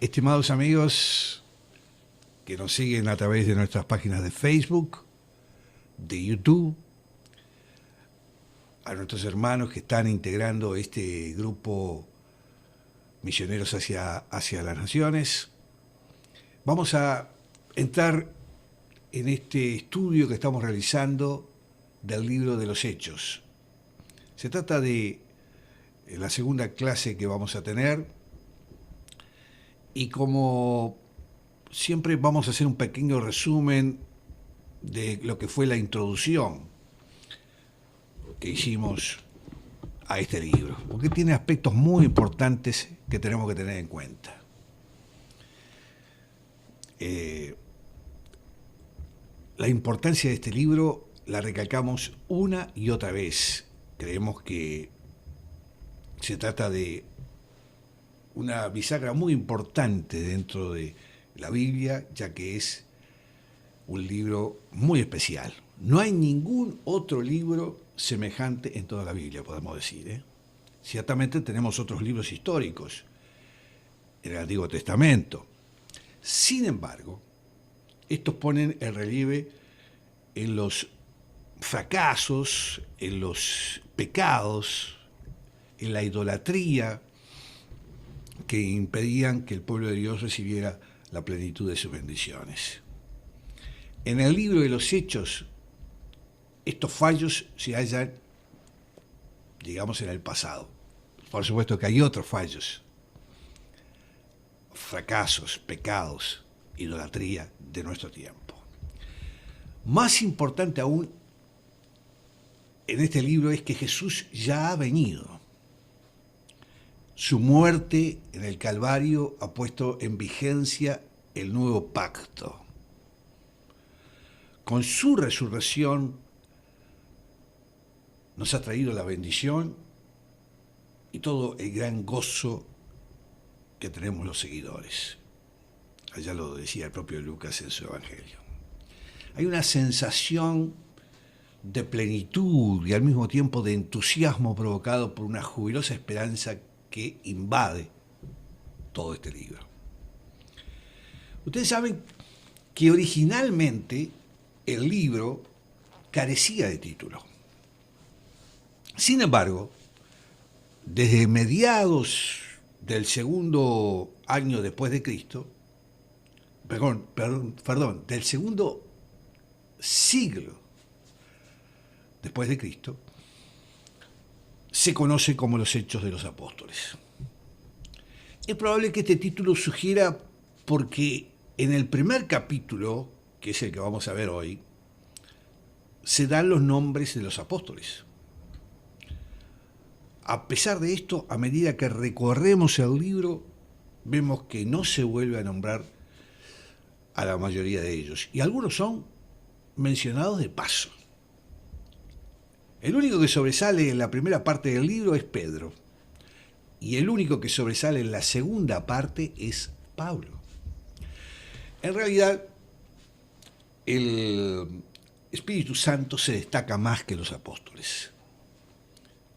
Estimados amigos que nos siguen a través de nuestras páginas de Facebook, de YouTube, a nuestros hermanos que están integrando este grupo Misioneros hacia las Naciones, vamos a entrar en este estudio que estamos realizando del libro de los Hechos. Se trata de la segunda clase que vamos a tener y como siempre vamos a hacer un pequeño resumen de lo que fue la introducción que hicimos a este libro, porque tiene aspectos muy importantes que tenemos que tener en cuenta. La importancia de este libro la recalcamos una y otra vez. Creemos que se trata de una bisagra muy importante dentro de la Biblia, ya que es un libro muy especial. No hay ningún otro libro semejante en toda la Biblia, podemos decir. Ciertamente tenemos otros libros históricos en el Antiguo Testamento. Sin embargo, estos ponen el relieve en los fracasos, en los pecados, en la idolatría que impedían que el pueblo de Dios recibiera la plenitud de sus bendiciones. En el libro de los Hechos, estos fallos se hallan, digamos, en el pasado. Por supuesto que hay otros fallos, fracasos, pecados, idolatría de nuestro tiempo. Más importante aún en este libro es que Jesús ya ha venido. Su muerte en el Calvario ha puesto en vigencia el nuevo pacto. Con su resurrección nos ha traído la bendición y todo el gran gozo que tenemos los seguidores. Allá lo decía el propio Lucas en su Evangelio. Hay una sensación de plenitud y al mismo tiempo de entusiasmo provocado por una jubilosa esperanza que invade todo este libro. Ustedes saben que originalmente el libro carecía de título. Sin embargo, desde mediados del segundo año después de Cristo, del segundo siglo después de Cristo, se conoce como los Hechos de los Apóstoles. Es probable que este título sugiera porque en el primer capítulo, que es el que vamos a ver hoy, se dan los nombres de los apóstoles. A pesar de esto, a medida que recorremos el libro, vemos que no se vuelve a nombrar a la mayoría de ellos. Y algunos son mencionados de paso. El único que sobresale en la primera parte del libro es Pedro. Y el único que sobresale en la segunda parte es Pablo. En realidad, el Espíritu Santo se destaca más que los apóstoles.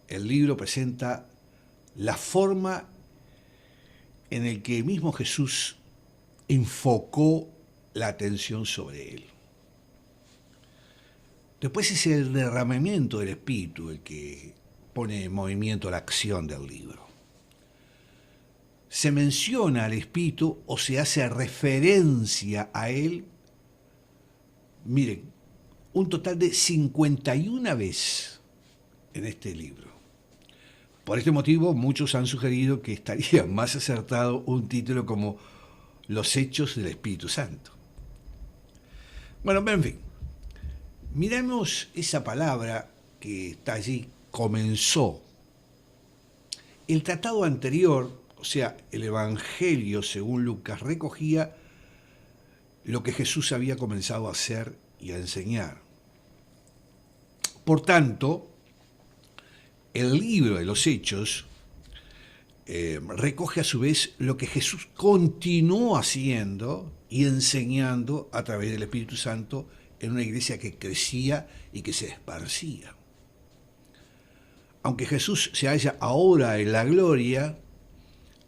El libro presenta la forma en la que mismo Jesús enfocó la atención sobre él. Después es el derramamiento del Espíritu el que pone en movimiento la acción del libro. Se menciona al Espíritu o se hace referencia a él, miren, un total de 51 veces en este libro. Por este motivo, muchos han sugerido que estaría más acertado un título como Los Hechos del Espíritu Santo. Bueno, en fin, miremos esa palabra que está allí, comenzó. El tratado anterior, o sea, el Evangelio según Lucas, recogía lo que Jesús había comenzado a hacer y a enseñar. Por tanto, el libro de los Hechos recoge a su vez lo que Jesús continuó haciendo y enseñando a través del Espíritu Santo en una iglesia que crecía y que se esparcía. Aunque Jesús se halla ahora en la gloria,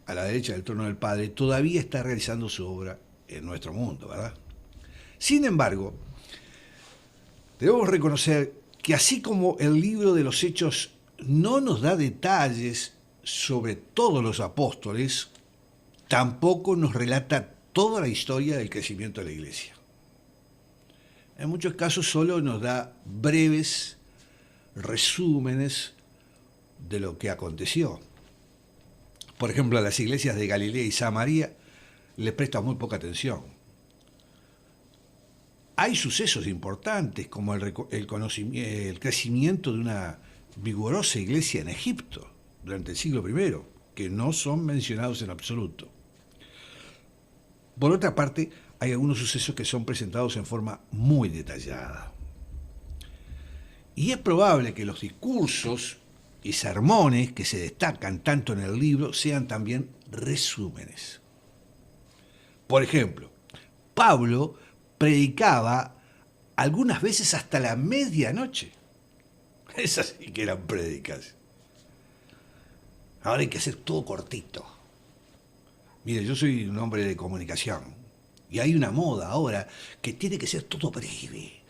a la derecha del trono del Padre, todavía está realizando su obra en nuestro mundo, ¿verdad? Sin embargo, debemos reconocer que así como el libro de los Hechos no nos da detalles sobre todos los apóstoles, tampoco nos relata toda la historia del crecimiento de la iglesia. En muchos casos solo nos da breves resúmenes de lo que aconteció. Por ejemplo, a las iglesias de Galilea y Samaria les presta muy poca atención. Hay sucesos importantes como el crecimiento de una vigorosa iglesia en Egipto durante el siglo I, que no son mencionados en absoluto. Por otra parte, hay algunos sucesos que son presentados en forma muy detallada. Y es probable que los discursos y sermones que se destacan tanto en el libro sean también resúmenes. Por ejemplo, Pablo predicaba algunas veces hasta la medianoche. Esas sí que eran prédicas. Ahora hay que hacer todo cortito. Mire, yo soy un hombre de comunicación y hay una moda ahora que tiene que ser todo breve,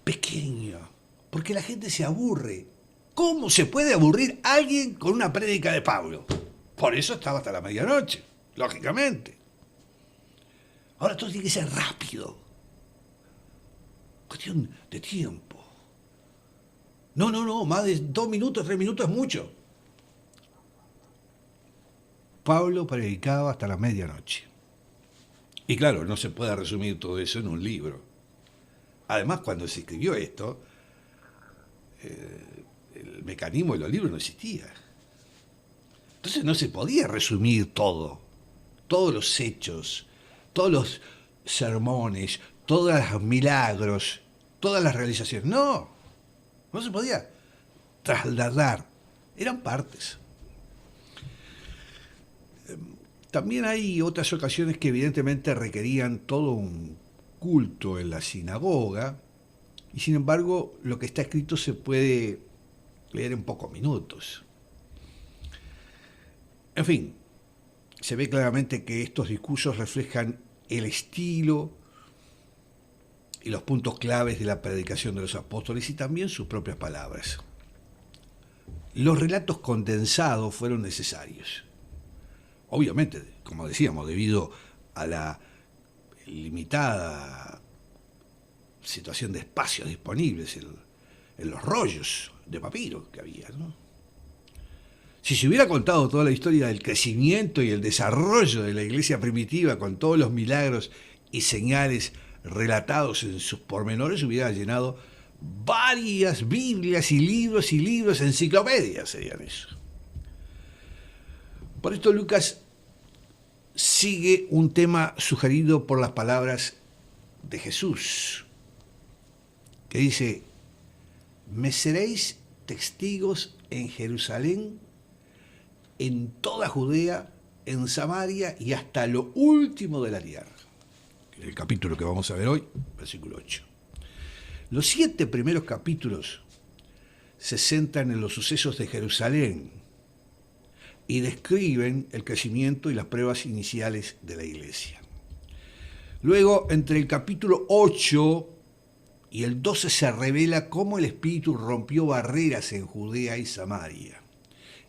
pequeño, porque la gente se aburre. ¿Cómo se puede aburrir a alguien con una prédica de Pablo? Por eso estaba hasta la medianoche, lógicamente. Ahora todo tiene que ser rápido. Cuestión de tiempo. No, más de 2 minutos, 3 minutos es mucho. Pablo predicaba hasta la medianoche. Y claro, no se puede resumir todo eso en un libro. Además, cuando se escribió esto, el mecanismo de los libros no existía. Entonces no se podía resumir todo, todos los hechos, todos los sermones, todos los milagros, todas las realizaciones. No se podía trasladar, eran partes. También hay otras ocasiones que evidentemente requerían todo un culto en la sinagoga, y sin embargo lo que está escrito se puede leer en pocos minutos. En fin, se ve claramente que estos discursos reflejan el estilo y los puntos claves de la predicación de los apóstoles y también sus propias palabras. Los relatos condensados fueron necesarios. Obviamente, como decíamos, debido a la limitada situación de espacios disponibles en los rollos de papiro que había, ¿no? Si se hubiera contado toda la historia del crecimiento y el desarrollo de la iglesia primitiva con todos los milagros y señales relatados en sus pormenores, hubiera llenado varias Biblias y libros, enciclopedias serían eso. Por esto Lucas sigue un tema sugerido por las palabras de Jesús, que dice: me seréis testigos en Jerusalén, en toda Judea, en Samaria y hasta lo último de la tierra. El capítulo que vamos a ver hoy, versículo 8. Los 7 primeros capítulos se centran en los sucesos de Jerusalén y describen el crecimiento y las pruebas iniciales de la iglesia. Luego, entre el capítulo 8 y el 12 se revela cómo el Espíritu rompió barreras en Judea y Samaria.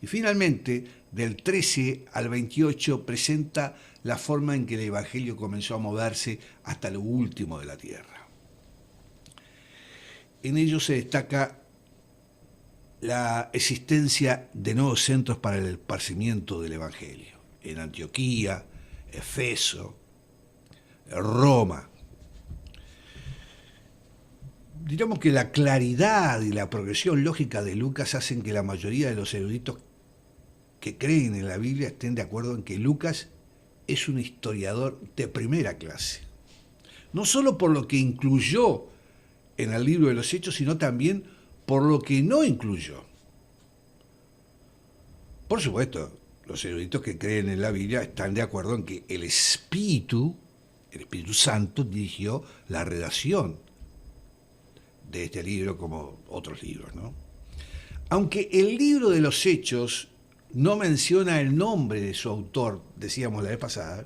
Y finalmente, del 13 al 28 presenta la forma en que el Evangelio comenzó a moverse hasta lo último de la tierra. En ello se destaca la existencia de nuevos centros para el esparcimiento del Evangelio, en Antioquía, Efeso, Roma. Digamos que la claridad y la progresión lógica de Lucas hacen que la mayoría de los eruditos que creen en la Biblia estén de acuerdo en que Lucas es un historiador de primera clase. No solo por lo que incluyó en el libro de los Hechos, sino también por lo que no incluyó. Por supuesto, los eruditos que creen en la Biblia están de acuerdo en que el Espíritu Santo dirigió la redacción de este libro como otros libros, ¿no? Aunque el libro de los Hechos no menciona el nombre de su autor, decíamos la vez pasada,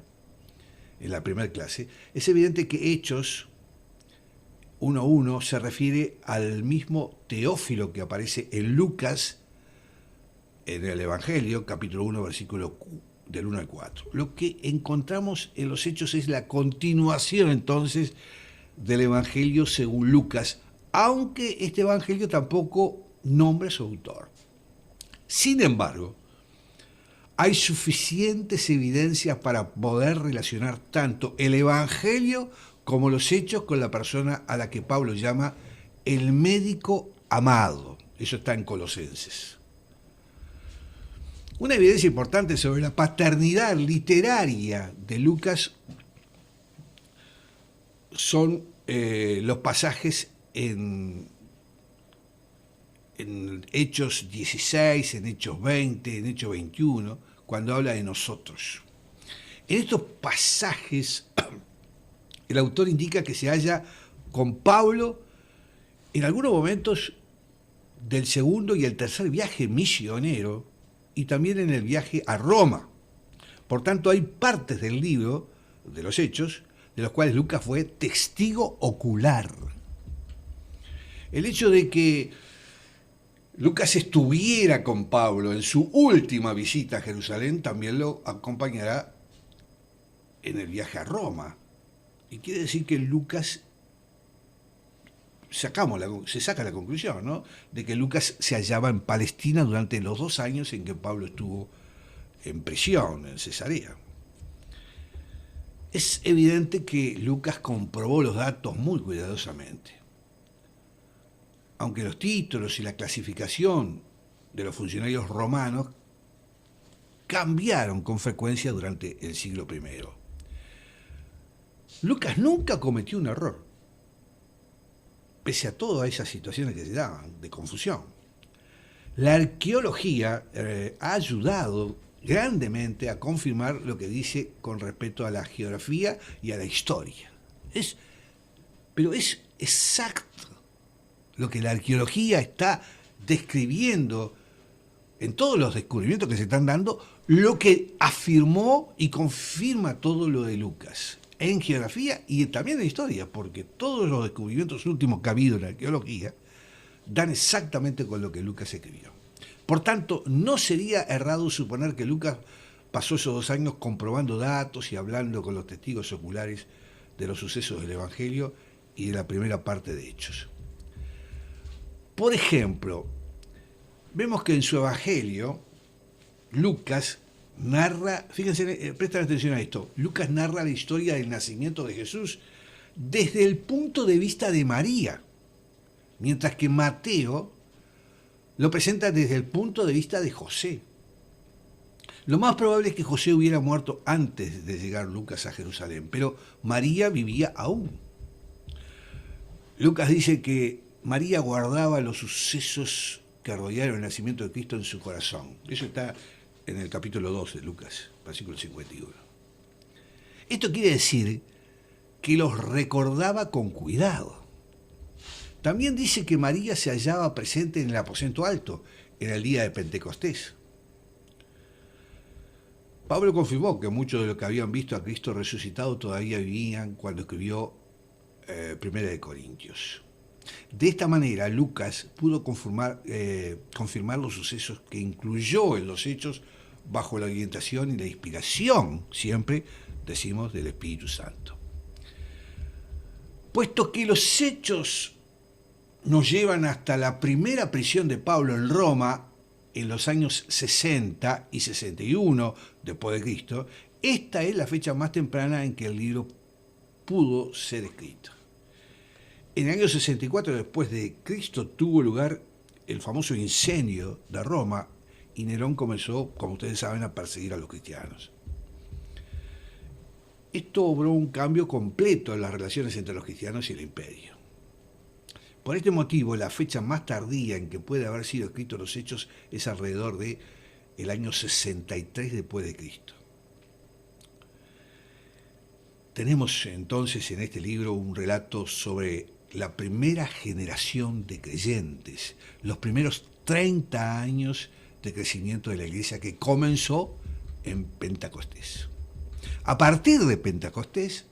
en la primera clase, es evidente que Hechos 1.1 se refiere al mismo Teófilo que aparece en Lucas, en el Evangelio, capítulo 1, versículo del 1 al 4. Lo que encontramos en los Hechos es la continuación entonces del Evangelio según Lucas, aunque este Evangelio tampoco nombra a su autor. Sin embargo, hay suficientes evidencias para poder relacionar tanto el Evangelio como los Hechos con la persona a la que Pablo llama el médico amado. Eso está en Colosenses. Una evidencia importante sobre la paternidad literaria de Lucas son los pasajes en Hechos 16, en Hechos 20, en Hechos 21, cuando habla de nosotros. En estos pasajes, el autor indica que se halla con Pablo en algunos momentos del segundo y el tercer viaje misionero y también en el viaje a Roma. Por tanto, hay partes del libro de los Hechos de los cuales Lucas fue testigo ocular. El hecho de que Lucas estuviera con Pablo en su última visita a Jerusalén también lo acompañará en el viaje a Roma. Y quiere decir que Lucas, se saca la conclusión, ¿no?, de que Lucas se hallaba en Palestina durante los 2 años en que Pablo estuvo en prisión, en Cesarea. Es evidente que Lucas comprobó los datos muy cuidadosamente. Aunque los títulos y la clasificación de los funcionarios romanos cambiaron con frecuencia durante el siglo I. Lucas nunca cometió un error, pese a todas esas situaciones que se daban de confusión. La arqueología ha ayudado grandemente a confirmar lo que dice con respecto a la geografía y a la historia. Pero es exacto lo que la arqueología está describiendo en todos los descubrimientos que se están dando, lo que afirmó y confirma todo lo de Lucas, en geografía y también en historia, porque todos los descubrimientos últimos que ha habido en la arqueología dan exactamente con lo que Lucas escribió. Por tanto, no sería errado suponer que Lucas pasó esos 2 años comprobando datos y hablando con los testigos oculares de los sucesos del Evangelio y de la primera parte de Hechos. Por ejemplo, vemos que en su Evangelio, Lucas narra, fíjense, presten atención a esto, Lucas narra la historia del nacimiento de Jesús desde el punto de vista de María, mientras que Mateo lo presenta desde el punto de vista de José. Lo más probable es que José hubiera muerto antes de llegar Lucas a Jerusalén, pero María vivía aún. Lucas dice que María guardaba los sucesos que rodearon el nacimiento de Cristo en su corazón. Eso está en el capítulo 2 de Lucas, versículo 51. Esto quiere decir que los recordaba con cuidado. También dice que María se hallaba presente en el aposento alto en el día de Pentecostés. Pablo confirmó que muchos de los que habían visto a Cristo resucitado todavía vivían cuando escribió Primera de Corintios. De esta manera, Lucas pudo confirmar los sucesos que incluyó en los Hechos bajo la orientación y la inspiración, siempre decimos, del Espíritu Santo. Puesto que los Hechos nos llevan hasta la primera prisión de Pablo en Roma, en los años 60 y 61 después de Cristo, esta es la fecha más temprana en que el libro pudo ser escrito. En el año 64 después de Cristo tuvo lugar el famoso incendio de Roma y Nerón comenzó, como ustedes saben, a perseguir a los cristianos. Esto obró un cambio completo en las relaciones entre los cristianos y el imperio. Por este motivo, la fecha más tardía en que puede haber sido escrito los Hechos es alrededor de el año 63 después de Cristo. Tenemos entonces en este libro un relato sobre la primera generación de creyentes, los primeros 30 años de crecimiento de la iglesia que comenzó en Pentecostés. A partir de Pentecostés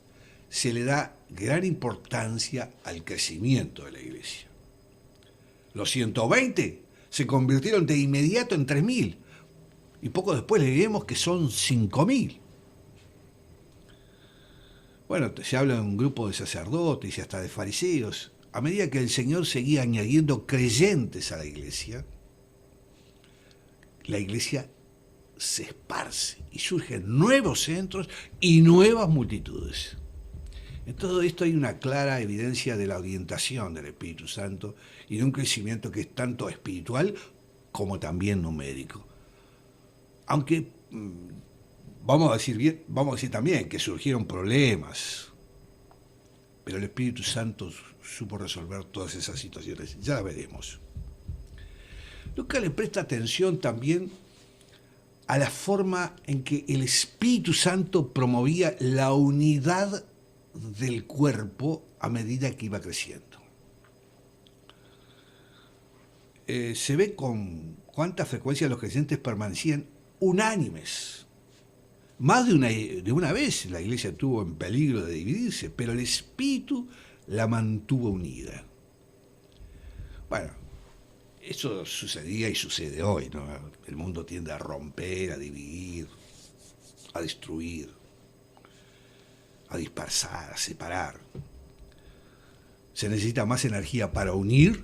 se le da gran importancia al crecimiento de la iglesia. Los 120 se convirtieron de inmediato en 3.000 y poco después leemos que son 5.000. Bueno, se habla de un grupo de sacerdotes y hasta de fariseos. A medida que el Señor seguía añadiendo creyentes a la iglesia se esparce y surgen nuevos centros y nuevas multitudes. En todo esto hay una clara evidencia de la orientación del Espíritu Santo y de un crecimiento que es tanto espiritual como también numérico. Aunque vamos a decir también que surgieron problemas, pero el Espíritu Santo supo resolver todas esas situaciones. Ya la veremos. Lucas le presta atención también a la forma en que el Espíritu Santo promovía la unidad del cuerpo a medida que iba creciendo. Se ve con cuánta frecuencia los creyentes permanecían unánimes. Más de una vez la iglesia estuvo en peligro de dividirse, pero el Espíritu la mantuvo unida. Bueno, eso sucedía y sucede hoy, ¿no? El mundo tiende a romper, a dividir, a destruir, a dispersar, a separar. Se necesita más energía para unir,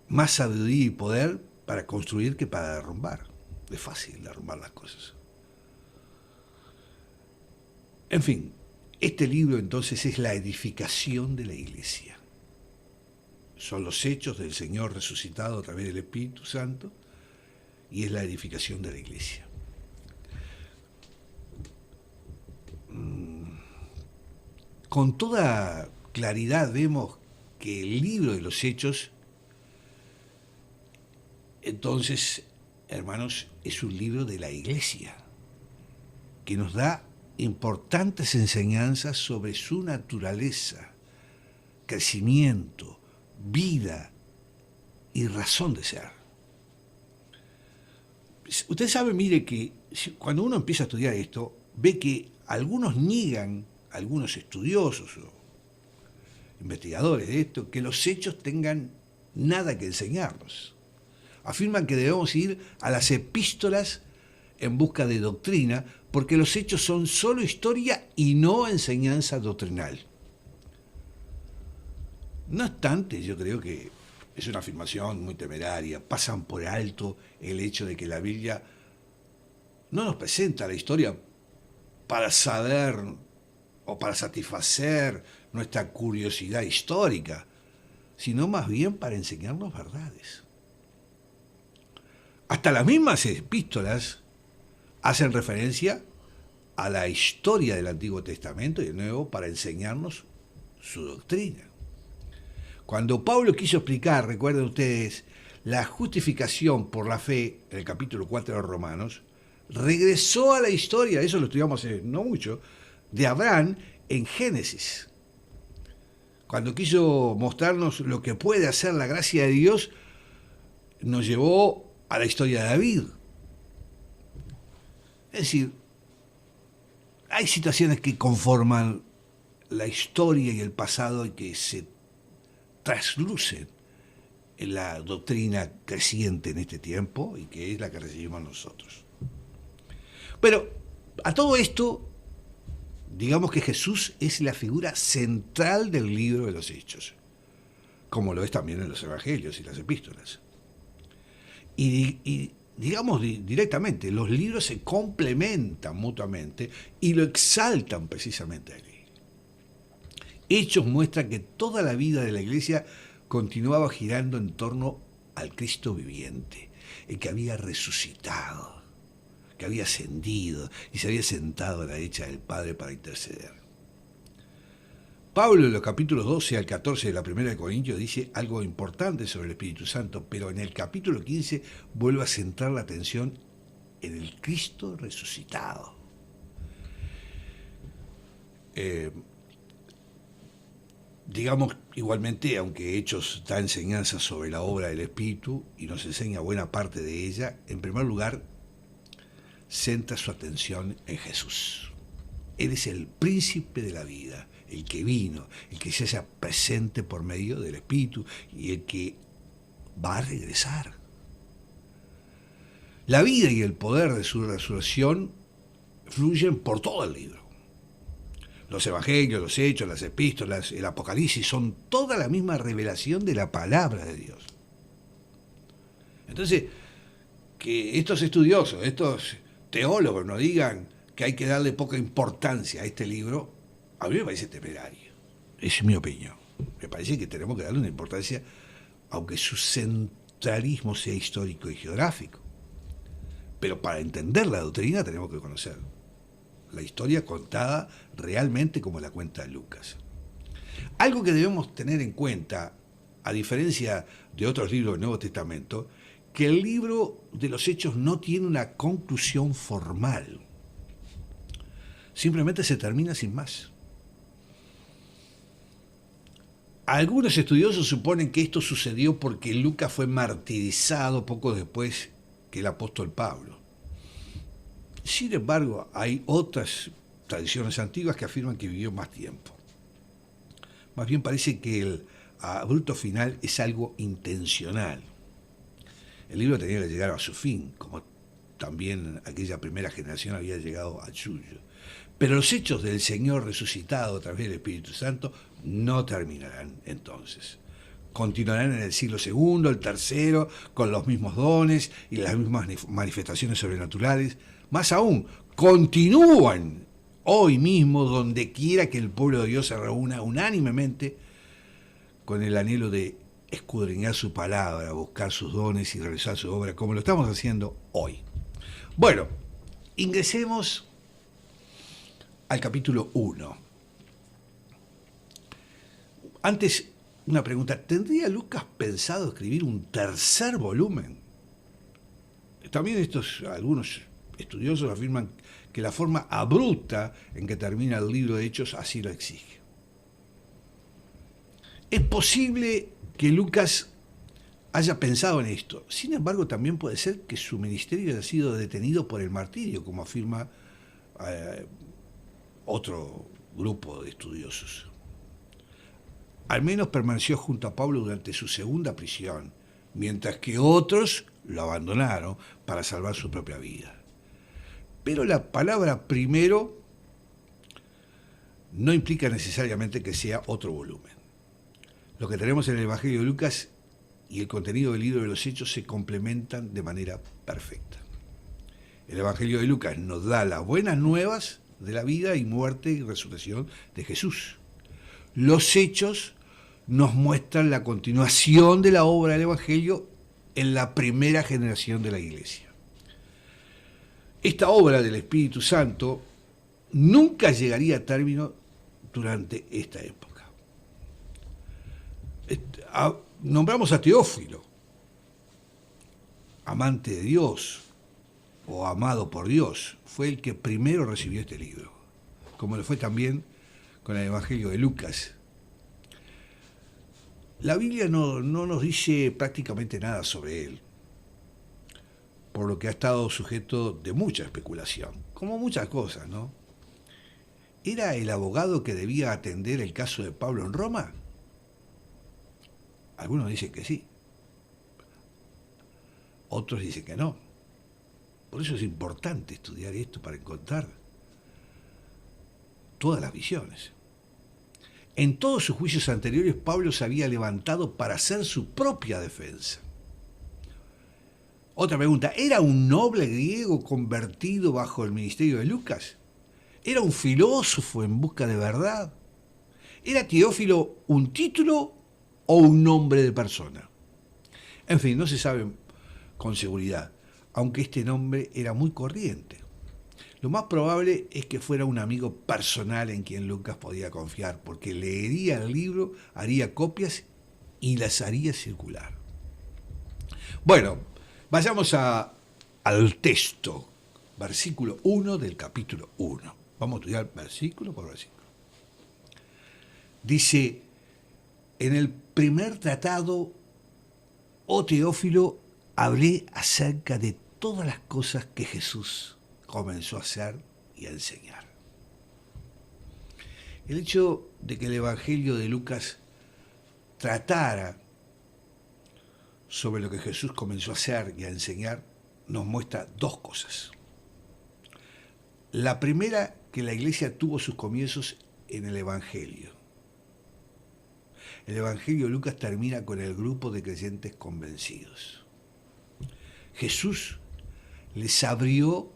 más sabiduría y poder para construir que para derrumbar. Es fácil derrumbar las cosas. En fin, este libro entonces es la edificación de la iglesia. Son los hechos del Señor resucitado a través del Espíritu Santo y es la edificación de la iglesia. Con toda claridad vemos que el libro de los Hechos, entonces, hermanos, es un libro de la iglesia que nos da importantes enseñanzas sobre su naturaleza, crecimiento, vida y razón de ser. Usted sabe, mire, que cuando uno empieza a estudiar esto, ve que algunos niegan, algunos estudiosos o investigadores de esto, que los hechos tengan nada que enseñarnos. Afirman que debemos ir a las epístolas en busca de doctrina, porque los hechos son solo historia y no enseñanza doctrinal. No obstante, yo creo que es una afirmación muy temeraria. Pasan por alto el hecho de que la Biblia no nos presenta la historia para saber o para satisfacer nuestra curiosidad histórica, sino más bien para enseñarnos verdades. Hasta las mismas epístolas hacen referencia a la historia del Antiguo Testamento y del Nuevo para enseñarnos su doctrina. Cuando Pablo quiso explicar, recuerden ustedes, la justificación por la fe, en el capítulo 4 de Romanos, regresó a la historia, eso lo estudiamos no mucho, de Abraham en Génesis. Cuando quiso mostrarnos lo que puede hacer la gracia de Dios, nos llevó a la historia de David. Es decir, hay situaciones que conforman la historia y el pasado y que se traslucen en la doctrina creciente en este tiempo y que es la que recibimos nosotros. Pero a todo esto, digamos que Jesús es la figura central del libro de los Hechos, como lo es también en los Evangelios y las Epístolas. Y digamos directamente, los libros se complementan mutuamente y lo exaltan precisamente a él. Hechos muestra que toda la vida de la iglesia continuaba girando en torno al Cristo viviente, el que había resucitado, que había ascendido y se había sentado a la derecha del Padre para interceder. Pablo en los capítulos 12 al 14 de la primera de Corintios dice algo importante sobre el Espíritu Santo, pero en el capítulo 15 vuelve a centrar la atención en el Cristo resucitado. Digamos igualmente, aunque Hechos da enseñanza sobre la obra del Espíritu y nos enseña buena parte de ella, en primer lugar centra su atención en Jesús. Él es el príncipe de la vida, el que vino, el que se hace presente por medio del Espíritu y el que va a regresar. La vida y el poder de su resurrección fluyen por todo el libro. Los evangelios, los hechos, las epístolas, el Apocalipsis son toda la misma revelación de la palabra de Dios. Entonces, que estos estudiosos, estos teólogos nos digan que hay que darle poca importancia a este libro, a mí me parece temerario. Es mi opinión. Me parece que tenemos que darle una importancia, aunque su centralismo sea histórico y geográfico. Pero para entender la doctrina tenemos que conocer la historia contada realmente como la cuenta Lucas. Algo que debemos tener en cuenta, a diferencia de otros libros del Nuevo Testamento, que el libro de los Hechos no tiene una conclusión formal. Simplemente se termina sin más. Algunos estudiosos suponen que esto sucedió porque Lucas fue martirizado poco después que el apóstol Pablo. Sin embargo, hay otras tradiciones antiguas que afirman que vivió más tiempo. Más bien parece que el abrupto final es algo intencional. El libro tenía que llegar a su fin, como también aquella primera generación había llegado al suyo. Pero los hechos del Señor resucitado a través del Espíritu Santo no terminarán entonces. Continuarán en el siglo II, el tercero, con los mismos dones y las mismas manifestaciones sobrenaturales. Más aún, continúan hoy mismo donde quiera que el pueblo de Dios se reúna unánimemente con el anhelo de escudriñar su palabra, buscar sus dones y realizar su obra, como lo estamos haciendo hoy. Bueno, ingresemos al capítulo 1. Antes, una pregunta. ¿Tendría Lucas pensado escribir un tercer volumen? También algunos estudiosos afirman que la forma abrupta en que termina el libro de Hechos así lo exige. Es posible que Lucas haya pensado en esto. Sin embargo, también puede ser que su ministerio haya sido detenido por el martirio, como afirma otro grupo de estudiosos. Al menos permaneció junto a Pablo durante su segunda prisión, mientras que otros lo abandonaron para salvar su propia vida. Pero la palabra primero no implica necesariamente que sea otro volumen. Lo que tenemos en el Evangelio de Lucas y el contenido del libro de los Hechos se complementan de manera perfecta. El Evangelio de Lucas nos da las buenas nuevas de la vida y muerte y resurrección de Jesús. Los Hechos nos muestran la continuación de la obra del Evangelio en la primera generación de la Iglesia. Esta obra del Espíritu Santo nunca llegaría a término durante esta época. Nombramos a Teófilo, amante de Dios o amado por Dios. Fue el que primero recibió este libro, como lo fue también con el Evangelio de Lucas. La Biblia no nos dice prácticamente nada sobre él, por lo que ha estado sujeto de mucha especulación, como muchas cosas, ¿no? ¿Era el abogado que debía atender el caso de Pablo en Roma? Algunos dicen que sí, otros dicen que no. Por eso es importante estudiar esto para encontrar todas las visiones. En todos sus juicios anteriores, Pablo se había levantado para hacer su propia defensa. Otra pregunta, ¿era un noble griego convertido bajo el ministerio de Lucas? ¿Era un filósofo en busca de verdad? ¿Era Teófilo un título o un nombre de persona? En fin, no se sabe con seguridad, aunque este nombre era muy corriente. Lo más probable es que fuera un amigo personal en quien Lucas podía confiar, porque leería el libro, haría copias y las haría circular. Bueno, vayamos al texto, versículo 1 del capítulo 1. Vamos a estudiar versículo por versículo. Dice, En el primer tratado, oh Teófilo, hablé acerca de todas las cosas que Jesús comenzó a hacer y a enseñar. El hecho de que el Evangelio de Lucas tratara sobre lo que Jesús comenzó a hacer y a enseñar nos muestra dos cosas. La primera, que la iglesia tuvo sus comienzos en el Evangelio. El Evangelio de Lucas termina con el grupo de creyentes convencidos. Jesús les abrió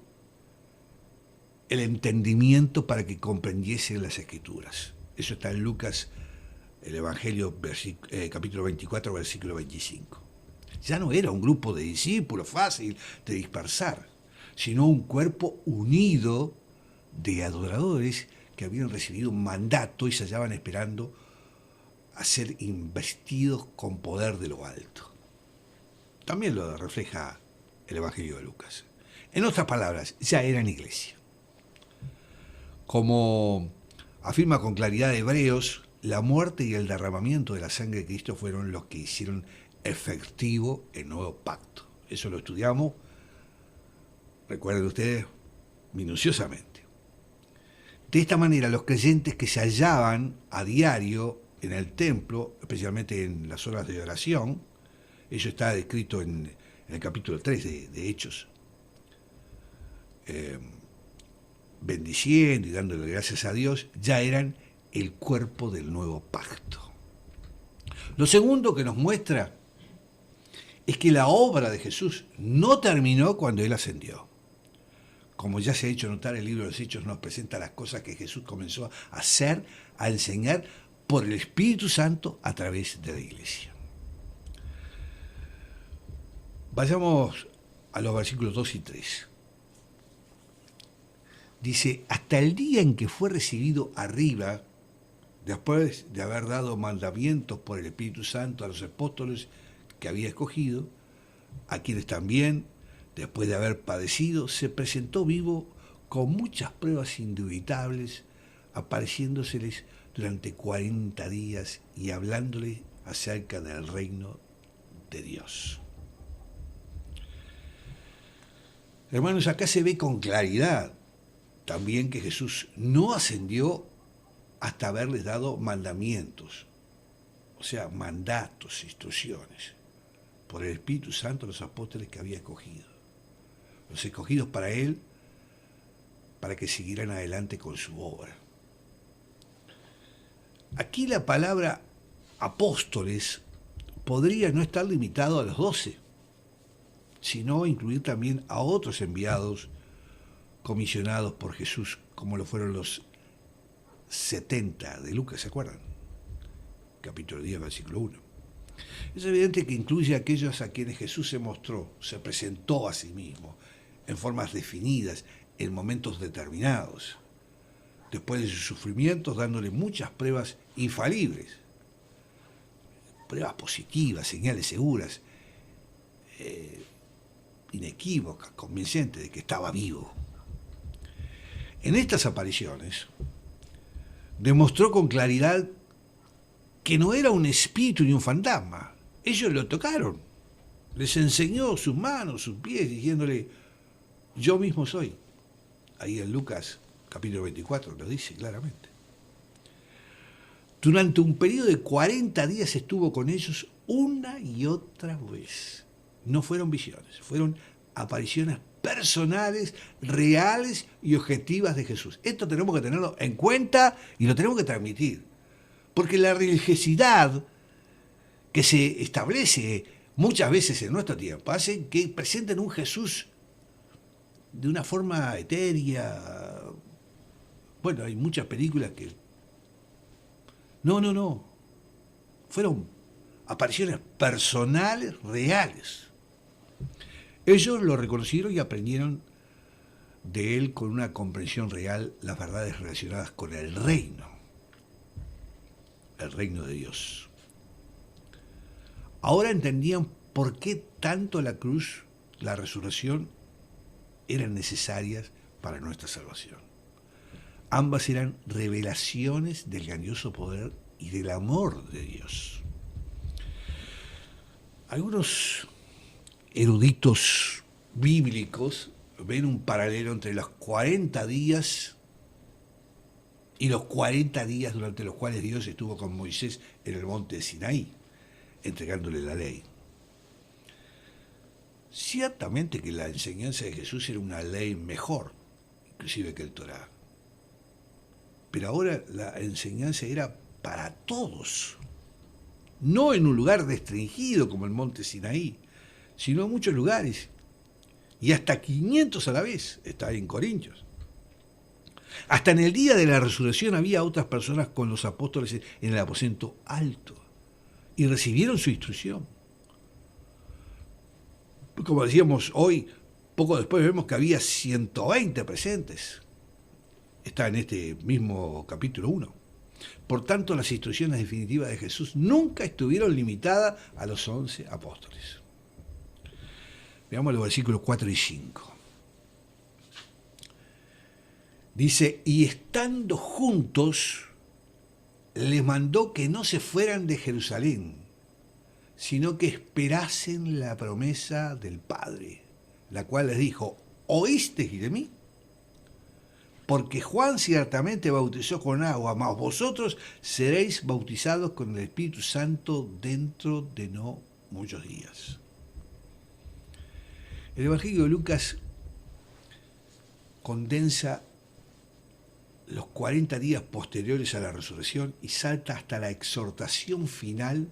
el entendimiento para que comprendiesen las Escrituras. Eso está en Lucas, el Evangelio, capítulo 24, versículo 25. Ya no era un grupo de discípulos fácil de dispersar, sino un cuerpo unido de adoradores que habían recibido un mandato y se hallaban esperando a ser investidos con poder de lo alto. También lo refleja el Evangelio de Lucas. En otras palabras, ya eran iglesia. Como afirma con claridad Hebreos, la muerte y el derramamiento de la sangre de Cristo fueron los que hicieron efectivo el nuevo pacto. Eso lo estudiamos, recuerden ustedes, minuciosamente. De esta manera, los creyentes que se hallaban a diario en el templo, especialmente en las horas de oración, eso está descrito en el capítulo 3 de Hechos, bendiciendo y dándole gracias a Dios, ya eran el cuerpo del nuevo pacto. Lo segundo que nos muestra es que la obra de Jesús no terminó cuando Él ascendió. Como ya se ha hecho notar, el libro de los Hechos nos presenta las cosas que Jesús comenzó a hacer, a enseñar por el Espíritu Santo a través de la iglesia. Vayamos a los versículos 2 y 3. Dice, hasta el día en que fue recibido arriba, después de haber dado mandamientos por el Espíritu Santo a los apóstoles que había escogido, a quienes también, después de haber padecido, se presentó vivo con muchas pruebas indubitables, apareciéndoseles durante 40 días y hablándoles acerca del reino de Dios. Hermanos, acá se ve con claridad también que Jesús no ascendió hasta haberles dado mandamientos, o sea, mandatos, instrucciones, por el Espíritu Santo a los apóstoles que había escogido. Los escogidos para Él, para que siguieran adelante con su obra. Aquí la palabra apóstoles podría no estar limitado a los 12, sino incluir también a otros enviados comisionados por Jesús, como lo fueron los 70 de Lucas, ¿se acuerdan? Capítulo 10, versículo 1. Es evidente que incluye a aquellos a quienes Jesús se presentó a sí mismo, en formas definidas, en momentos determinados, después de sus sufrimientos, dándole muchas pruebas infalibles, pruebas positivas, señales seguras, inequívocas, convincentes de que estaba vivo. En estas apariciones demostró con claridad que no era un espíritu ni un fantasma. Ellos lo tocaron, les enseñó sus manos, sus pies, diciéndole, yo mismo soy. Ahí en Lucas capítulo 24 lo dice claramente. Durante un periodo de 40 días estuvo con ellos una y otra vez. No fueron visiones, fueron apariciones personales, reales y objetivas de Jesús. Esto tenemos que tenerlo en cuenta y lo tenemos que transmitir. Porque la religiosidad que se establece muchas veces en nuestro tiempo hace que presenten un Jesús de una forma etérea. Bueno, hay muchas películas que... No. Fueron apariciones personales, reales. Ellos lo reconocieron y aprendieron de él con una comprensión real las verdades relacionadas con el reino de Dios. Ahora entendían por qué tanto la cruz, la resurrección, eran necesarias para nuestra salvación. Ambas eran revelaciones del grandioso poder y del amor de Dios. Algunos eruditos bíblicos ven un paralelo entre los 40 días y los 40 días durante los cuales Dios estuvo con Moisés en el monte de Sinaí, entregándole la ley. Ciertamente que la enseñanza de Jesús era una ley mejor, inclusive que el Torá. Pero ahora la enseñanza era para todos, no en un lugar restringido como el monte Sinaí, sino en muchos lugares, y hasta 500 a la vez, está en Corintios. Hasta en el día de la resurrección había otras personas con los apóstoles en el aposento alto, y recibieron su instrucción. Como decíamos hoy, poco después vemos que había 120 presentes. Está en este mismo capítulo 1. Por tanto, las instrucciones definitivas de Jesús nunca estuvieron limitadas a los 11 apóstoles. Veamos los versículos 4 y 5. Dice, y estando juntos, les mandó que no se fueran de Jerusalén, sino que esperasen la promesa del Padre, la cual les dijo, ¿oísteis de mí? Porque Juan ciertamente bautizó con agua, mas vosotros seréis bautizados con el Espíritu Santo dentro de no muchos días. El Evangelio de Lucas condensa los 40 días posteriores a la resurrección y salta hasta la exhortación final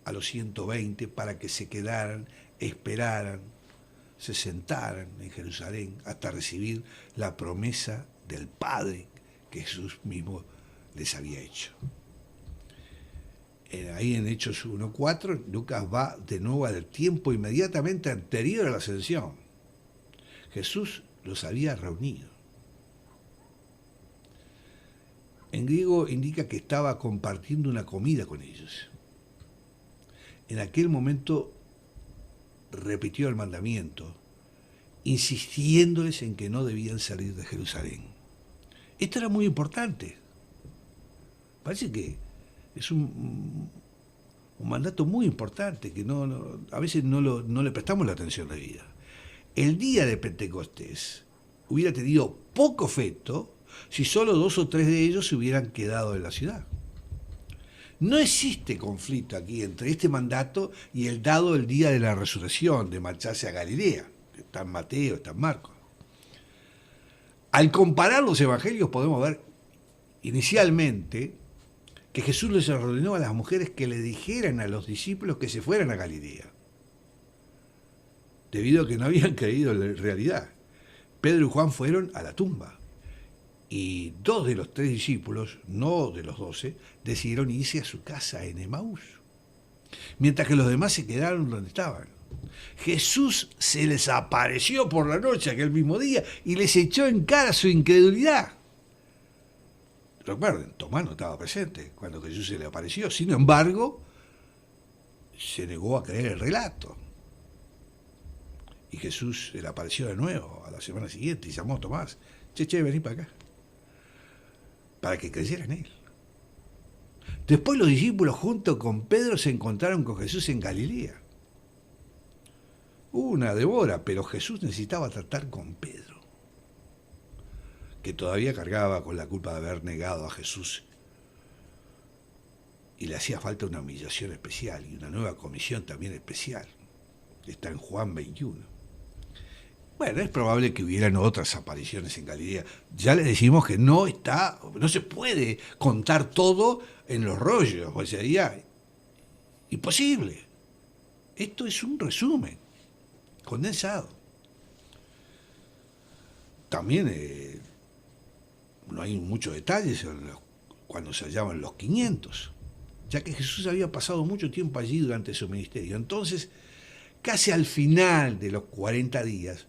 a los 120 para que se quedaran, esperaran, se sentaran en Jerusalén hasta recibir la promesa del Padre que Jesús mismo les había hecho. Ahí en Hechos 1:4, Lucas va de nuevo al tiempo inmediatamente anterior a la ascensión. Jesús los había reunido. En griego indica que estaba compartiendo una comida con ellos. En aquel momento repitió el mandamiento, insistiéndoles en que no debían salir de Jerusalén. Esto era muy importante. Parece que es un mandato muy importante, que a veces no le prestamos la atención debida. El día de Pentecostés hubiera tenido poco efecto si solo 2 o 3 de ellos se hubieran quedado en la ciudad. No existe conflicto aquí entre este mandato y el dado el día de la resurrección, de marcharse a Galilea, que está en Mateo, está en Marcos. Al comparar los evangelios podemos ver inicialmente que Jesús les ordenó a las mujeres que le dijeran a los discípulos que se fueran a Galilea, debido a que no habían creído en realidad. Pedro y Juan fueron a la tumba. Y 2 de los 3 discípulos, no de los 12, decidieron irse a su casa en Emaús, mientras que los demás se quedaron donde estaban. Jesús se les apareció por la noche aquel mismo día y les echó en cara su incredulidad. Recuerden, Tomás no estaba presente cuando Jesús se le apareció, sin embargo, se negó a creer el relato. Y Jesús se le apareció de nuevo a la semana siguiente y llamó a Tomás, che, vení para acá, para que creyera en él. Después los discípulos junto con Pedro se encontraron con Jesús en Galilea. Hubo una devora, pero Jesús necesitaba tratar con Pedro, que todavía cargaba con la culpa de haber negado a Jesús. Y le hacía falta una humillación especial y una nueva comisión también especial. Está en Juan 21. Bueno, es probable que hubieran otras apariciones en Galilea. Ya les decimos que no se puede contar todo en los rollos, o sería imposible. Esto es un resumen condensado. También no hay muchos detalles cuando se hallaban los 500, ya que Jesús había pasado mucho tiempo allí durante su ministerio. Entonces, casi al final de los 40 días,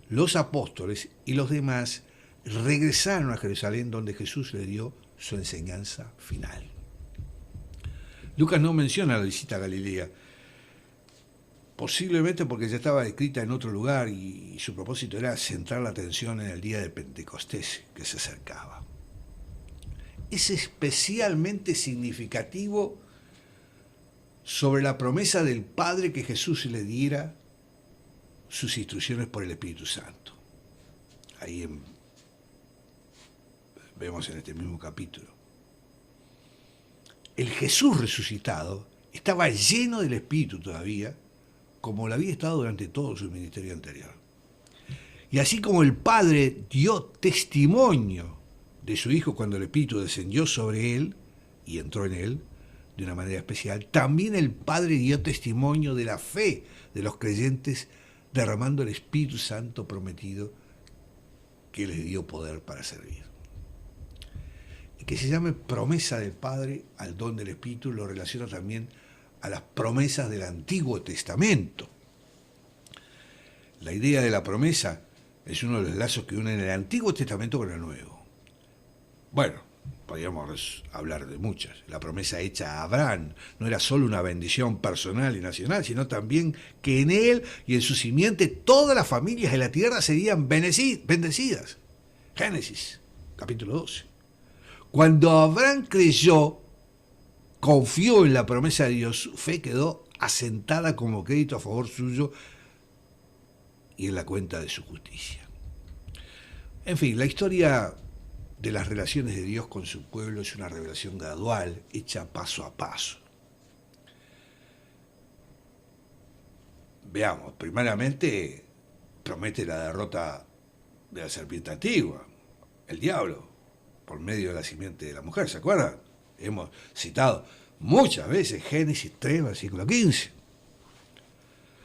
los apóstoles y los demás regresaron a Jerusalén, donde Jesús le dio su enseñanza final. Lucas no menciona la visita a Galilea, posiblemente porque ya estaba escrita en otro lugar y su propósito era centrar la atención en el día de Pentecostés que se acercaba. es especialmente significativo sobre la promesa del Padre que Jesús le diera sus instrucciones por el Espíritu Santo. Ahí vemos en este mismo capítulo. El Jesús resucitado estaba lleno del Espíritu todavía, como lo había estado durante todo su ministerio anterior. Y así como el Padre dio testimonio de su Hijo cuando el Espíritu descendió sobre él y entró en él de una manera especial, también el Padre dio testimonio de la fe de los creyentes derramando el Espíritu Santo prometido que les dio poder para servir. Y que se llame promesa del Padre al don del Espíritu lo relaciona también a las promesas del Antiguo Testamento. La idea de la promesa es uno de los lazos que unen el Antiguo Testamento con el Nuevo. Bueno, podríamos hablar de muchas. La promesa hecha a Abraham no era solo una bendición personal y nacional, sino también que en él y en su simiente todas las familias de la tierra serían bendecidas. Génesis, capítulo 12. Cuando Abraham creyó, confió en la promesa de Dios, su fe quedó asentada como crédito a favor suyo y en la cuenta de su justicia. En fin, la historia de las relaciones de Dios con su pueblo es una revelación gradual, hecha paso a paso. Veamos, primeramente promete la derrota de la serpiente antigua, el diablo, por medio de la simiente de la mujer, ¿se acuerdan? Hemos citado muchas veces Génesis 3, versículo 15.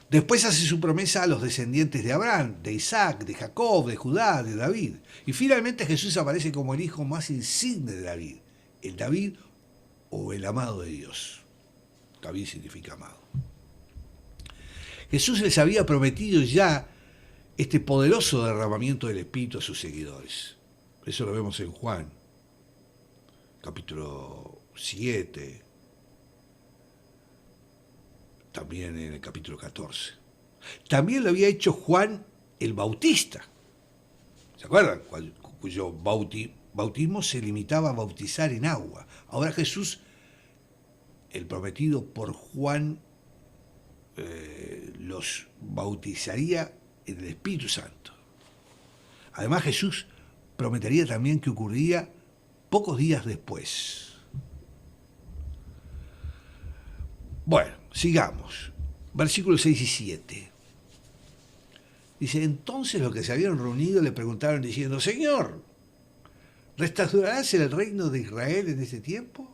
Después hace su promesa a los descendientes de Abraham, de Isaac, de Jacob, de Judá, de David. Y finalmente Jesús aparece como el hijo más insigne de David, el David o el amado de Dios. David significa amado. Jesús les había prometido ya este poderoso derramamiento del Espíritu a sus seguidores. Eso lo vemos en Juan, capítulo 7, también en el capítulo 14. También lo había hecho Juan el Bautista, ¿se acuerdan? Cuyo bautismo se limitaba a bautizar en agua. Ahora Jesús, el prometido por Juan, los bautizaría en el Espíritu Santo. Además Jesús prometería también que ocurriría pocos días después. Bueno, sigamos. Versículos 6 y 7. Dice, entonces los que se habían reunido le preguntaron diciendo, Señor, ¿restaurarás el reino de Israel en este tiempo?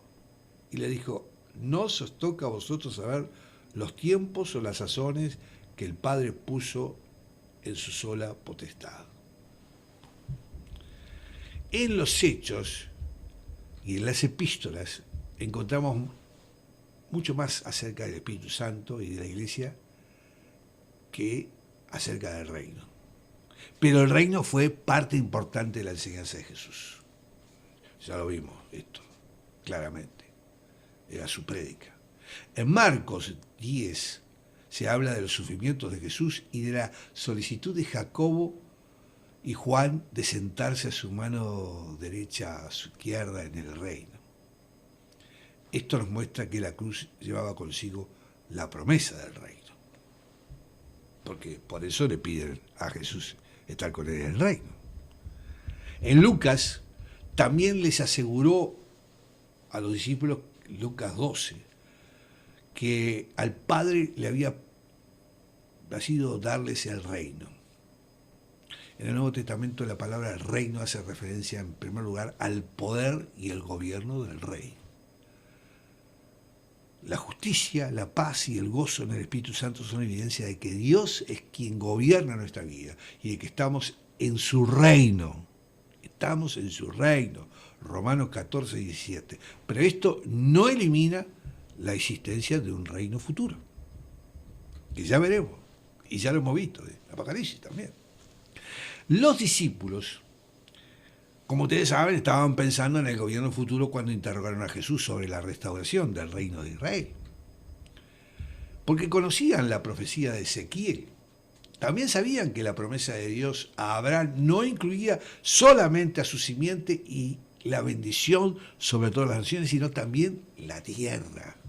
Y le dijo, no os toca a vosotros saber los tiempos o las sazones que el Padre puso en su sola potestad. En los Hechos y en las epístolas encontramos mucho más acerca del Espíritu Santo y de la Iglesia que acerca del reino. Pero el reino fue parte importante de la enseñanza de Jesús. Ya lo vimos esto, claramente. Era su prédica. En Marcos 10 se habla de los sufrimientos de Jesús y de la solicitud de Jacobo y Juan de sentarse a su mano derecha, a su izquierda en el reino. Esto nos muestra que la cruz llevaba consigo la promesa del reino. Porque por eso le piden a Jesús estar con él en el reino. En Lucas también les aseguró a los discípulos, Lucas 12, que al Padre le había placido darles el reino. En el Nuevo Testamento la palabra reino hace referencia en primer lugar al poder y el gobierno del rey. La justicia, la paz y el gozo en el Espíritu Santo son evidencia de que Dios es quien gobierna nuestra vida y de que estamos en su reino. Estamos en su reino. Romanos 14, 17. Pero esto no elimina la existencia de un reino futuro, que ya veremos, y ya lo hemos visto, en Apocalipsis también. Los discípulos, como ustedes saben, estaban pensando en el gobierno futuro cuando interrogaron a Jesús sobre la restauración del reino de Israel. Porque conocían la profecía de Ezequiel. También sabían que la promesa de Dios a Abraham no incluía solamente a su simiente y la bendición sobre todas las naciones, sino también la tierra.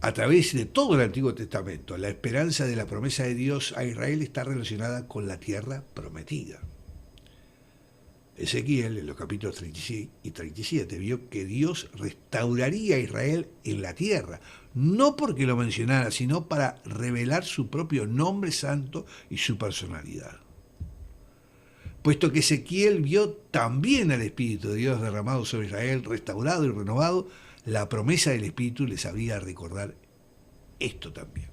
A través de todo el Antiguo Testamento, la esperanza de la promesa de Dios a Israel está relacionada con la tierra prometida. Ezequiel, en los capítulos 36 y 37, vio que Dios restauraría a Israel en la tierra, no porque lo mencionara, sino para revelar su propio nombre santo y su personalidad. Puesto que Ezequiel vio también al Espíritu de Dios derramado sobre Israel, restaurado y renovado, la promesa del Espíritu les habría de recordar esto también.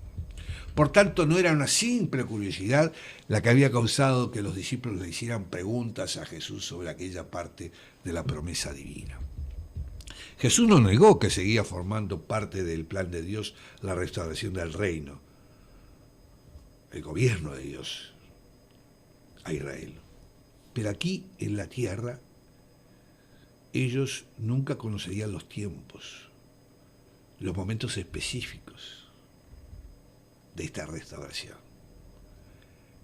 Por tanto, no era una simple curiosidad la que había causado que los discípulos le hicieran preguntas a Jesús sobre aquella parte de la promesa divina. Jesús no negó que seguía formando parte del plan de Dios la restauración del reino, el gobierno de Dios a Israel. Pero aquí, en la tierra, ellos nunca conocerían los tiempos, los momentos específicos de esta restauración.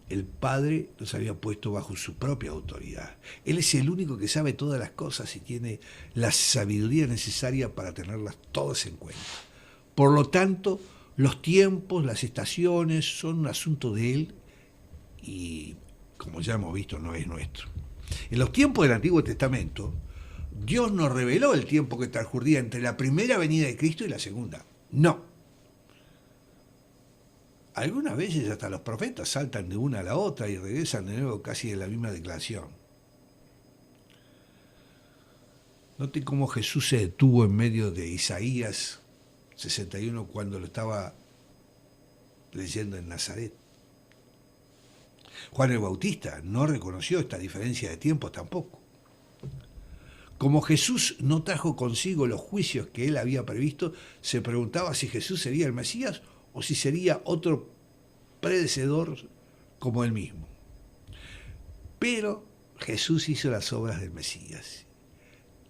El Padre los había puesto bajo su propia autoridad. Él es el único que sabe todas las cosas y tiene la sabiduría necesaria para tenerlas todas en cuenta. Por lo tanto, los tiempos, las estaciones son un asunto de Él y, como ya hemos visto, no es nuestro. En los tiempos del Antiguo Testamento, Dios nos reveló el tiempo que transcurría entre la primera venida de Cristo y la segunda. No. Algunas veces hasta los profetas saltan de una a la otra y regresan de nuevo casi de la misma declaración. Note cómo Jesús se detuvo en medio de Isaías 61 cuando lo estaba leyendo en Nazaret. Juan el Bautista no reconoció esta diferencia de tiempos tampoco. Como Jesús no trajo consigo los juicios que él había previsto, se preguntaba si Jesús sería el Mesías o si sería otro predecedor como él mismo. Pero Jesús hizo las obras del Mesías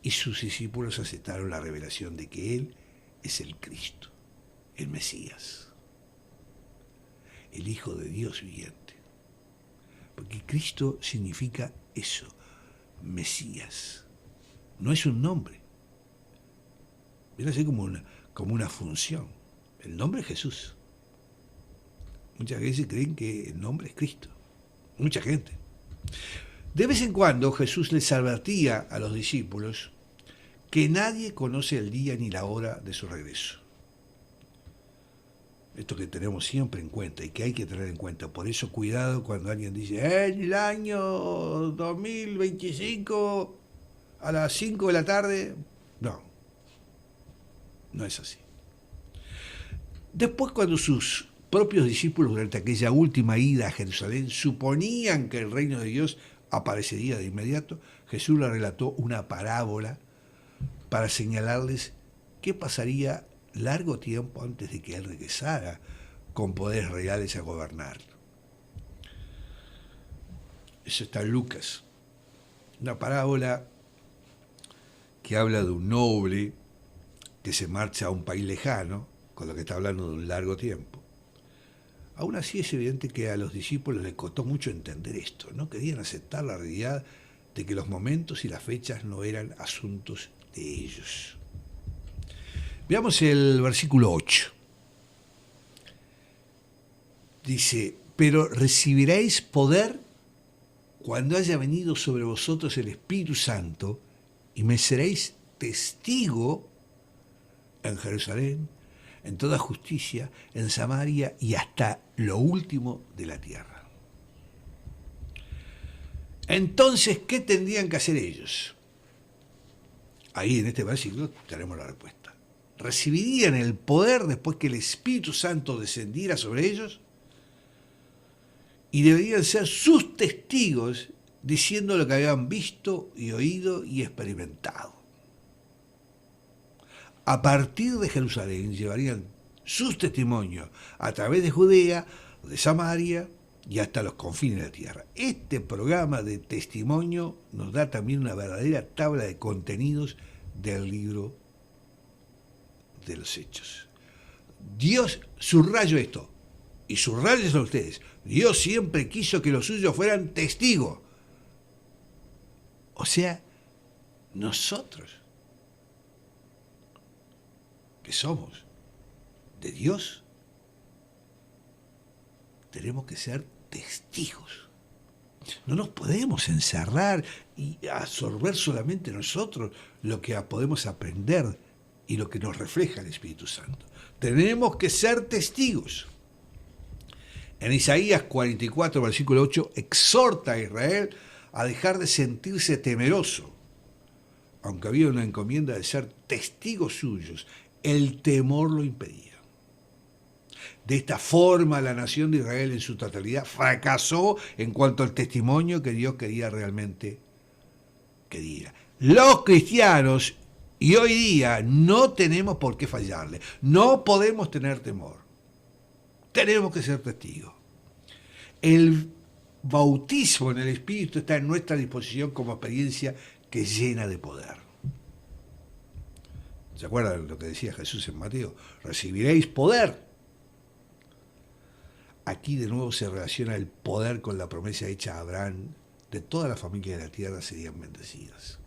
y sus discípulos aceptaron la revelación de que él es el Cristo, el Mesías, el Hijo de Dios viviente. Porque Cristo significa eso, Mesías. No es un nombre. Viene a ser como una función. El nombre es Jesús. Muchas veces creen que el nombre es Cristo. Mucha gente. De vez en cuando Jesús les advertía a los discípulos que nadie conoce el día ni la hora de su regreso. Esto que tenemos siempre en cuenta y que hay que tener en cuenta. Por eso cuidado cuando alguien dice en el año 2025 a las 5 de la tarde. No, no es así. Después, cuando sus propios discípulos durante aquella última ida a Jerusalén suponían que el reino de Dios aparecería de inmediato, Jesús le relató una parábola para señalarles qué pasaría largo tiempo antes de que él regresara con poderes reales a gobernar. Eso está en Lucas. Una parábola que habla de un noble que se marcha a un país lejano, con lo que está hablando de un largo tiempo. Aún así es evidente que a los discípulos les costó mucho entender esto. No querían aceptar la realidad de que los momentos y las fechas no eran asuntos de ellos. Veamos el versículo 8. Dice, pero recibiréis poder cuando haya venido sobre vosotros el Espíritu Santo y me seréis testigo en Jerusalén, en toda justicia, en Samaria y hasta lo último de la tierra. Entonces, ¿qué tendrían que hacer ellos? Ahí en este versículo tenemos la respuesta. ¿Recibirían el poder después que el Espíritu Santo descendiera sobre ellos? Y deberían ser sus testigos diciendo lo que habían visto y oído y experimentado. A partir de Jerusalén llevarían sus testimonios a través de Judea, de Samaria y hasta los confines de la tierra. Este programa de testimonio nos da también una verdadera tabla de contenidos del libro de los Hechos. Dios, subrayo esto, y subrayo a ustedes, Dios siempre quiso que los suyos fueran testigos. O sea, nosotros, que somos de Dios, tenemos que ser testigos. No nos podemos encerrar y absorber solamente nosotros lo que podemos aprender y lo que nos refleja el Espíritu Santo. Tenemos que ser testigos. En Isaías 44, versículo 8, exhorta a Israel a dejar de sentirse temeroso, aunque había una encomienda de ser testigos suyos. El temor lo impedía. De esta forma, la nación de Israel en su totalidad fracasó en cuanto al testimonio que Dios quería realmente que diera. Los cristianos, y hoy día, no tenemos por qué fallarle. No podemos tener temor. Tenemos que ser testigos. El bautismo en el Espíritu está en nuestra disposición como experiencia que llena de poder. ¿Se acuerdan lo que decía Jesús en Mateo? Recibiréis poder. Aquí de nuevo se relaciona el poder con la promesa hecha a Abraham de toda la familia de la tierra serían bendecidas.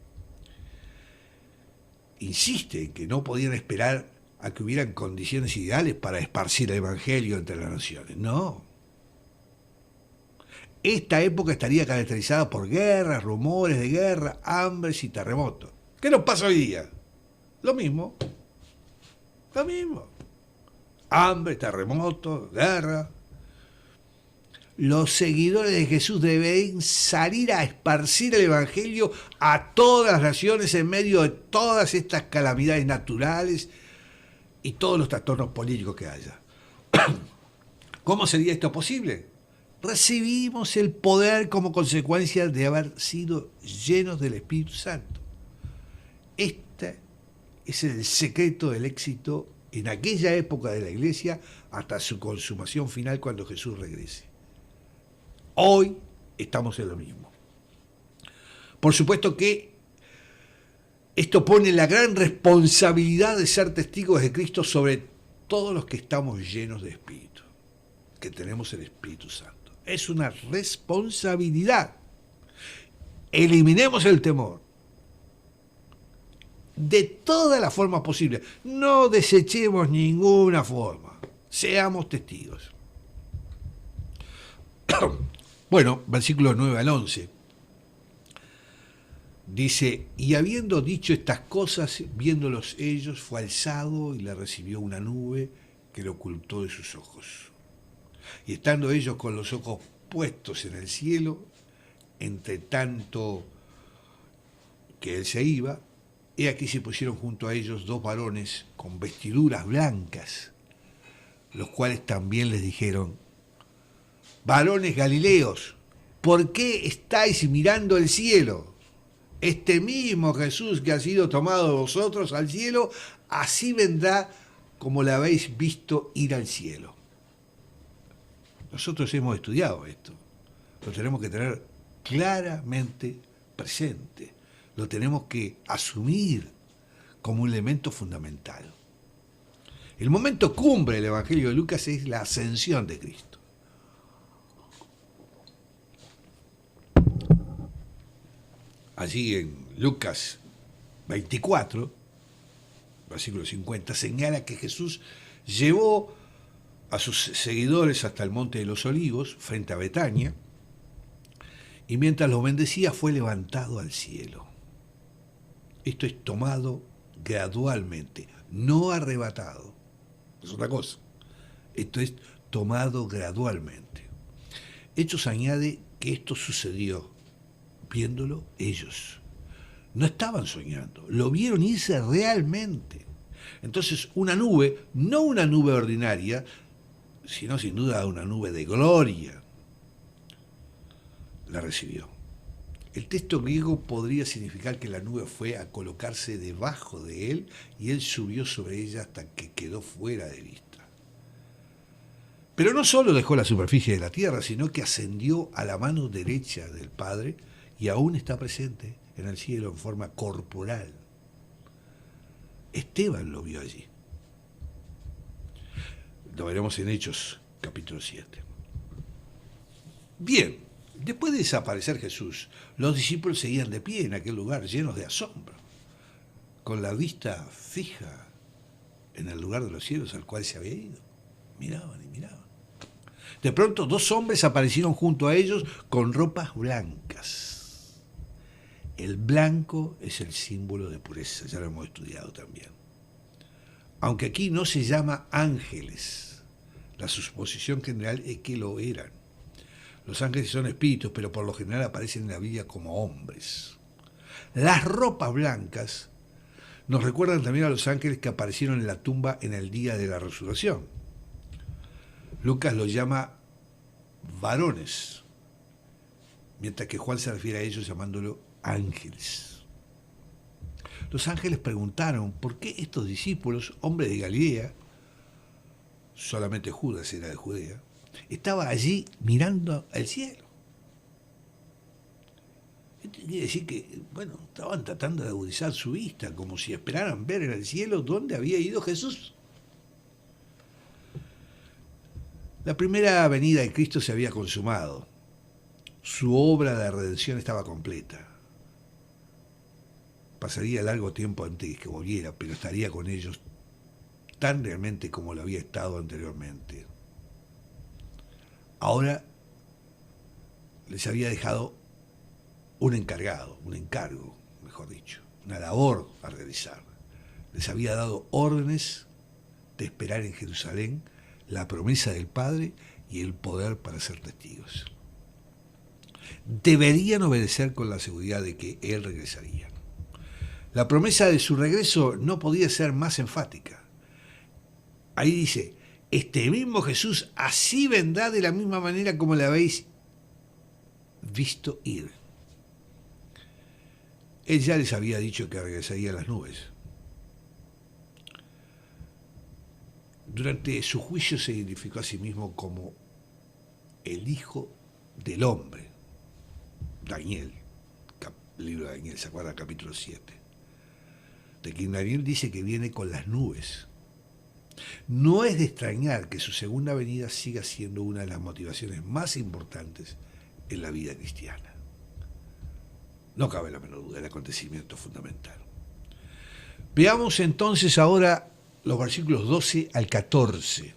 Insiste en que no podían esperar a que hubieran condiciones ideales para esparcir el Evangelio entre las naciones. No. Esta época estaría caracterizada por guerras, rumores de guerra, hambres y terremotos. ¿Qué nos pasa hoy día? Lo mismo. Lo mismo. Hambre, terremotos, guerra. Los seguidores de Jesús deben salir a esparcir el Evangelio a todas las naciones en medio de todas estas calamidades naturales y todos los trastornos políticos que haya. ¿Cómo sería esto posible? Recibimos el poder como consecuencia de haber sido llenos del Espíritu Santo. Este es el secreto del éxito en aquella época de la Iglesia hasta su consumación final cuando Jesús regrese. Hoy estamos en lo mismo. Por supuesto que esto pone la gran responsabilidad de ser testigos de Cristo sobre todos los que estamos llenos de Espíritu, que tenemos el Espíritu Santo. Es una responsabilidad. Eliminemos el temor de todas las formas posibles. No desechemos ninguna forma. Seamos testigos. Bueno, versículos 9 al 11. Dice, y habiendo dicho estas cosas, viéndolos ellos, fue alzado y le recibió una nube que lo ocultó de sus ojos. Y estando ellos con los ojos puestos en el cielo, entre tanto que él se iba, he aquí se pusieron junto a ellos dos varones con vestiduras blancas, los cuales también les dijeron, varones galileos, ¿por qué estáis mirando el cielo? Este mismo Jesús que ha sido tomado de vosotros al cielo, así vendrá como le habéis visto ir al cielo. Nosotros hemos estudiado esto, lo tenemos que tener claramente presente, lo tenemos que asumir como un elemento fundamental. El momento cumbre del Evangelio de Lucas es la ascensión de Cristo. Allí en Lucas 24, versículo 50, señala que Jesús llevó a sus seguidores hasta el Monte de los Olivos, frente a Betania, y mientras los bendecía fue levantado al cielo. Esto es tomado gradualmente, no arrebatado. Es otra cosa. Esto es tomado gradualmente. Hechos añade que esto sucedió viéndolo ellos. No estaban soñando, lo vieron irse realmente. Entonces una nube, no una nube ordinaria, sino sin duda una nube de gloria, la recibió. El texto griego podría significar que la nube fue a colocarse debajo de él y él subió sobre ella hasta que quedó fuera de vista. Pero no solo dejó la superficie de la tierra, sino que ascendió a la mano derecha del Padre y aún está presente en el cielo en forma corporal. Esteban lo vio allí. Lo veremos en Hechos capítulo 7. Bien, Después de desaparecer Jesús, los discípulos seguían de pie en aquel lugar llenos de asombro, con la vista fija en el lugar de los cielos al cual se había ido. Miraban y miraban. De pronto 2 hombres aparecieron junto a ellos con ropas blancas. El blanco es el símbolo de pureza, ya lo hemos estudiado también. Aunque aquí no se llama ángeles, la suposición general es que lo eran. Los ángeles son espíritus, pero por lo general aparecen en la Biblia como hombres. Las ropas blancas nos recuerdan también a los ángeles que aparecieron en la tumba en el día de la resurrección. Lucas los llama varones, mientras que Juan se refiere a ellos llamándolo ángeles. Los ángeles preguntaron por qué estos discípulos, hombres de Galilea, solamente Judas era de Judea, estaba allí mirando al cielo. Esto quiere decir que, estaban tratando de agudizar su vista, como si esperaran ver en el cielo dónde había ido Jesús. La primera venida de Cristo se había consumado. Su obra de redención estaba completa. Pasaría largo tiempo antes de que volviera, pero estaría con ellos tan realmente como lo había estado anteriormente. Ahora les había dejado un encargo, mejor dicho, una labor a realizar. Les había dado órdenes de esperar en Jerusalén la promesa del Padre y el poder para ser testigos. Deberían obedecer con la seguridad de que Él regresaría. La promesa de su regreso no podía ser más enfática. Ahí dice, este mismo Jesús así vendrá de la misma manera como le habéis visto ir. Él ya les había dicho que regresaría a las nubes. Durante su juicio se identificó a sí mismo como el Hijo del Hombre. Daniel, libro de Daniel, ¿se acuerda? Capítulo 7. De quien Daniel dice que viene con las nubes. No es de extrañar que su segunda venida siga siendo una de las motivaciones más importantes en la vida cristiana. No cabe la menor duda, el acontecimiento fundamental. Veamos entonces ahora los versículos 12 al 14.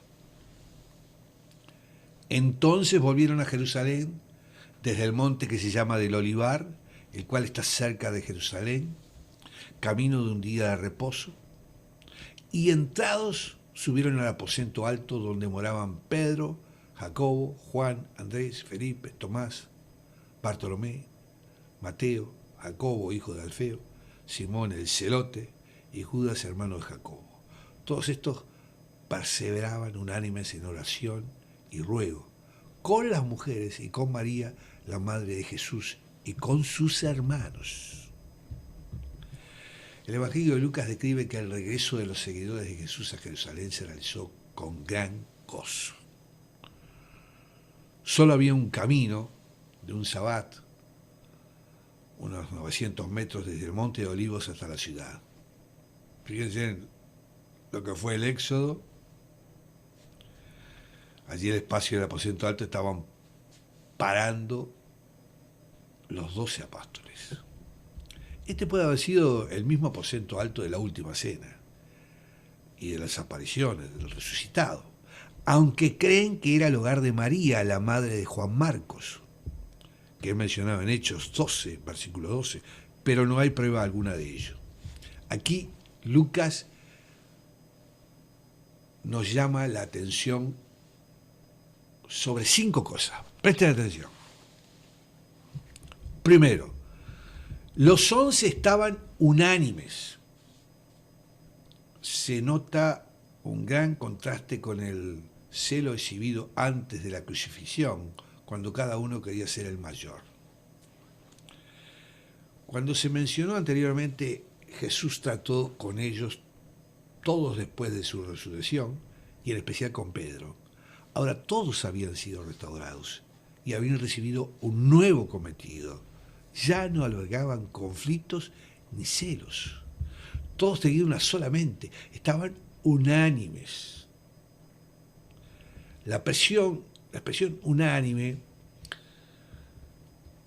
Entonces volvieron a Jerusalén desde el monte que se llama del Olivar, el cual está cerca de Jerusalén, camino de un día de reposo, y entrados subieron al aposento alto donde moraban Pedro, Jacobo, Juan, Andrés, Felipe, Tomás, Bartolomé, Mateo, Jacobo, hijo de Alfeo, Simón el celote y Judas, hermano de Jacobo. Todos estos perseveraban unánimes en oración y ruego, con las mujeres y con María, la madre de Jesús, y con sus hermanos. El Evangelio de Lucas describe que el regreso de los seguidores de Jesús a Jerusalén se realizó con gran gozo. Solo había un camino de un sabbat, unos 900 metros desde el Monte de Olivos hasta la ciudad. Fíjense en lo que fue el Éxodo. Allí en el espacio del aposento alto estaban parando los 12 apóstoles. Este puede haber sido el mismo aposento alto de la última cena y de las apariciones del resucitado, aunque creen que era el hogar de María, la madre de Juan Marcos, que es mencionado en Hechos 12, versículo 12, pero no hay prueba alguna de ello. Aquí Lucas nos llama la atención sobre 5 cosas. Presten atención. Primero, los 11 estaban unánimes. Se nota un gran contraste con el celo exhibido antes de la crucifixión, cuando cada uno quería ser el mayor. Cuando se mencionó anteriormente, Jesús trató con ellos todos después de su resurrección, y en especial con Pedro. Ahora todos habían sido restaurados y habían recibido un nuevo cometido. Ya no albergaban conflictos ni celos. Todos tenían una sola mente, estaban unánimes. La expresión unánime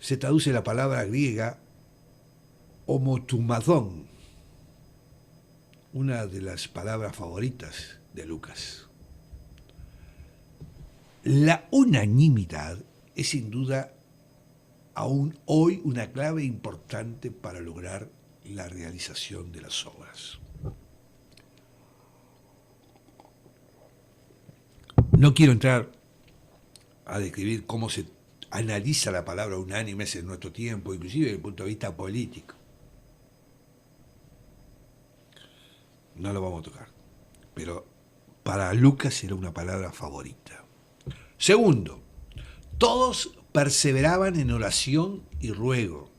se traduce la palabra griega homotumadón, una de las palabras favoritas de Lucas. La unanimidad es sin duda aún hoy una clave importante para lograr la realización de las obras. No quiero entrar a describir cómo se analiza la palabra unánimes en nuestro tiempo, inclusive desde el punto de vista político. No lo vamos a tocar. Pero para Lucas era una palabra favorita. Segundo, todos perseveraban en oración y ruego.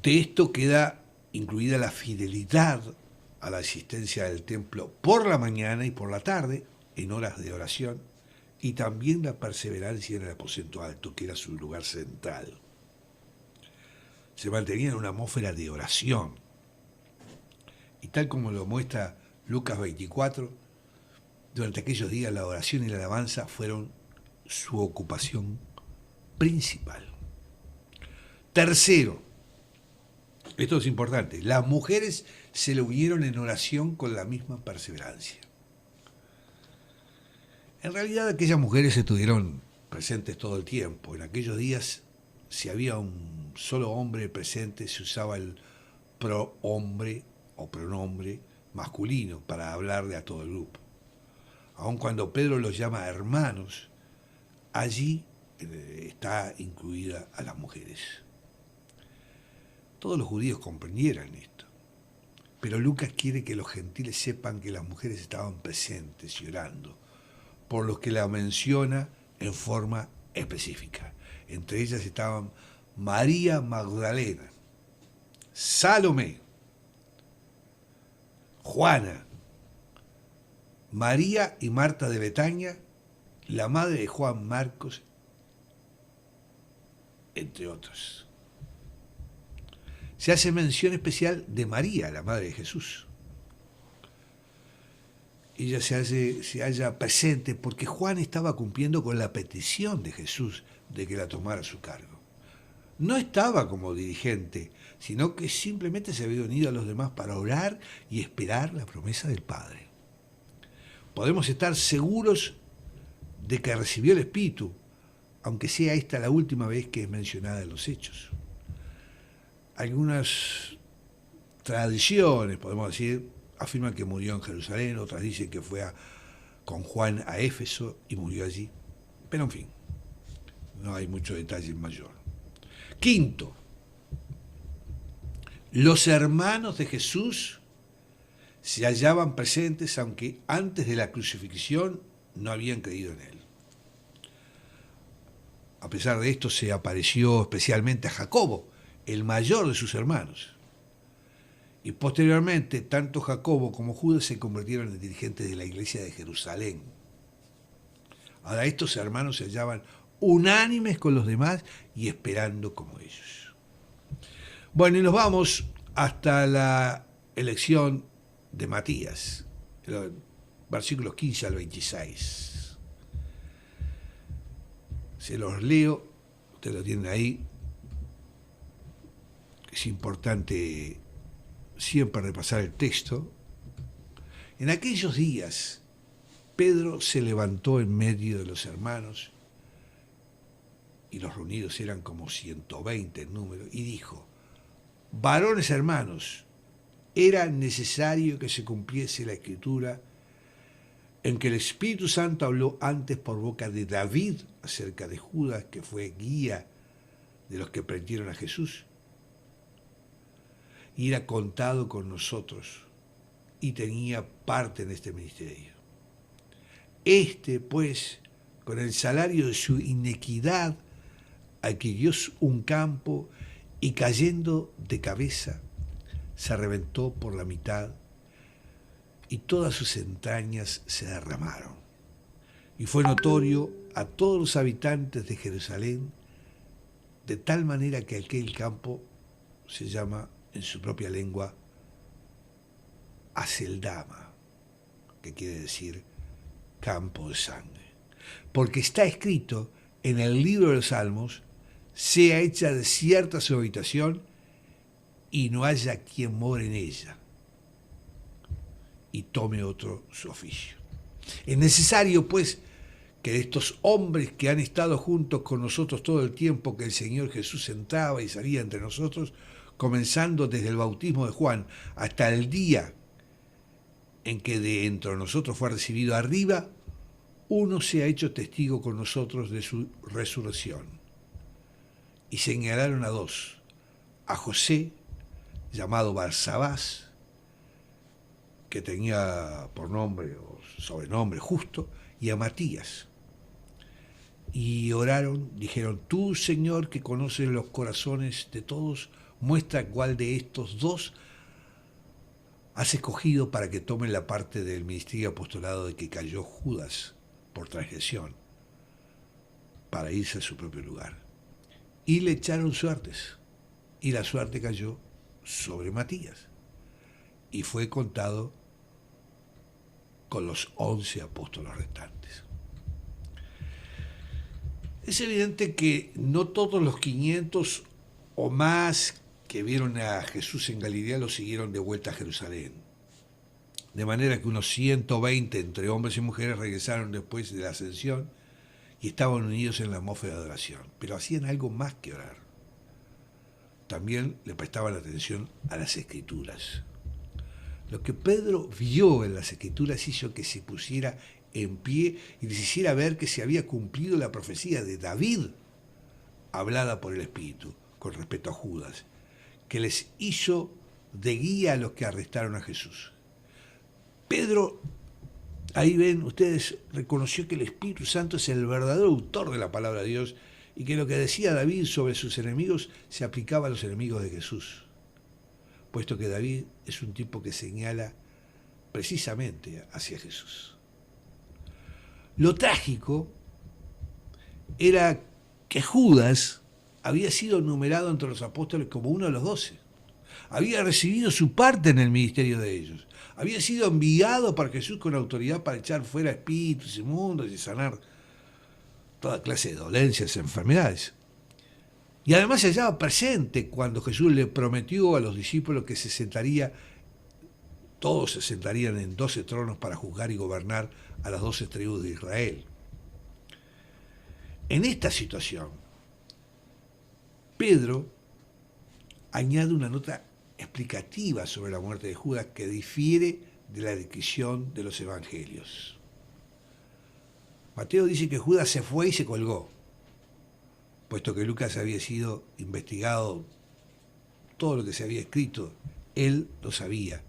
De esto queda incluida la fidelidad a la asistencia del templo por la mañana y por la tarde, en horas de oración, y también la perseverancia en el aposento alto, que era su lugar central. Se mantenía en una atmósfera de oración. Y tal como lo muestra Lucas 24, durante aquellos días la oración y la alabanza fueron su ocupación principal. Tercero, esto es importante, las mujeres se le unieron en oración con la misma perseverancia. En realidad aquellas mujeres estuvieron presentes todo el tiempo. En aquellos días, si había un solo hombre presente, se usaba el prohombre o pronombre masculino para hablarle a todo el grupo. Aun cuando Pedro los llama hermanos, allí está incluida a las mujeres. Todos los judíos comprendieran esto, pero Lucas quiere que los gentiles sepan que las mujeres estaban presentes y orando, por lo que la menciona en forma específica. Entre ellas estaban María Magdalena, Salomé, Juana, María y Marta de Betania, la madre de Juan Marcos, entre otros. Se hace mención especial de María, la madre de Jesús. Ella se halla presente porque Juan estaba cumpliendo con la petición de Jesús de que la tomara a su cargo. No estaba como dirigente, sino que simplemente se había unido a los demás para orar y esperar la promesa del Padre. Podemos estar seguros de que recibió el Espíritu, aunque sea esta la última vez que es mencionada en los Hechos. Algunas tradiciones, podemos decir, afirman que murió en Jerusalén, otras dicen que fue con Juan a Éfeso y murió allí. Pero en fin, no hay mucho detalle mayor. Quinto, los hermanos de Jesús se hallaban presentes, aunque antes de la crucifixión no habían creído en él. A pesar de esto, se apareció especialmente a Jacobo, el mayor de sus hermanos. Y posteriormente, tanto Jacobo como Judas se convirtieron en dirigentes de la iglesia de Jerusalén. Ahora, estos hermanos se hallaban unánimes con los demás y esperando como ellos. Bueno, y nos vamos hasta la elección de Matías, versículos 15 al 26. Se los leo, ustedes lo tienen ahí. Es importante siempre repasar el texto. En aquellos días, Pedro se levantó en medio de los hermanos, y los reunidos eran como 120 en número, y dijo: varones hermanos, era necesario que se cumpliese la Escritura en que el Espíritu Santo habló antes por boca de David acerca de Judas, que fue guía de los que prendieron a Jesús, y era contado con nosotros, y tenía parte en este ministerio. Este, pues, con el salario de su inequidad, adquirió un campo, y cayendo de cabeza, se reventó por la mitad, y todas sus entrañas se derramaron. Y fue notorio a todos los habitantes de Jerusalén, de tal manera que aquel campo se llama en su propia lengua Aceldama, que quiere decir campo de sangre. Porque está escrito en el libro de los Salmos sea hecha desierta su habitación y no haya quien more en ella, y tome otro su oficio. Es necesario, pues, que de estos hombres que han estado juntos con nosotros todo el tiempo que el Señor Jesús entraba y salía entre nosotros, comenzando desde el bautismo de Juan hasta el día en que de entre nosotros fue recibido arriba, uno se ha hecho testigo con nosotros de su resurrección. Y señalaron a dos, a José, llamado Barsabás, que tenía por nombre o sobrenombre Justo, y a Matías. Y oraron, dijeron, tú, Señor, que conoces los corazones de todos, muestra cuál de estos dos has escogido para que tomen la parte del ministerio apostolado de que cayó Judas por transgresión, para irse a su propio lugar. Y le echaron suertes, y la suerte cayó sobre Matías, y fue contado con los 11 apóstoles restantes. Es evidente que no todos los 500 o más que vieron a Jesús en Galilea lo siguieron de vuelta a Jerusalén. De manera que unos 120 entre hombres y mujeres regresaron después de la ascensión y estaban unidos en la atmósfera de adoración. Pero hacían algo más que orar. También le prestaban atención a las Escrituras. Lo que Pedro vio en las Escrituras hizo que se pusiera en pie y les hiciera ver que se había cumplido la profecía de David, hablada por el Espíritu, con respecto a Judas, que les hizo de guía a los que arrestaron a Jesús. Pedro, ahí ven ustedes, reconoció que el Espíritu Santo es el verdadero autor de la palabra de Dios y que lo que decía David sobre sus enemigos se aplicaba a los enemigos de Jesús, puesto que David es un tipo que señala precisamente hacia Jesús. Lo trágico era que Judas había sido numerado entre los apóstoles como uno de los 12. Había recibido su parte en el ministerio de ellos. Había sido enviado por Jesús con autoridad para echar fuera espíritus inmundos y sanar toda clase de dolencias, enfermedades. Y además se hallaba presente cuando Jesús le prometió a los discípulos que todos se sentarían en 12 tronos para juzgar y gobernar a las 12 tribus de Israel. En esta situación, Pedro añade una nota explicativa sobre la muerte de Judas que difiere de la descripción de los evangelios. Mateo dice que Judas se fue y se colgó, puesto que Lucas había sido investigado, todo lo que se había escrito, él lo sabía,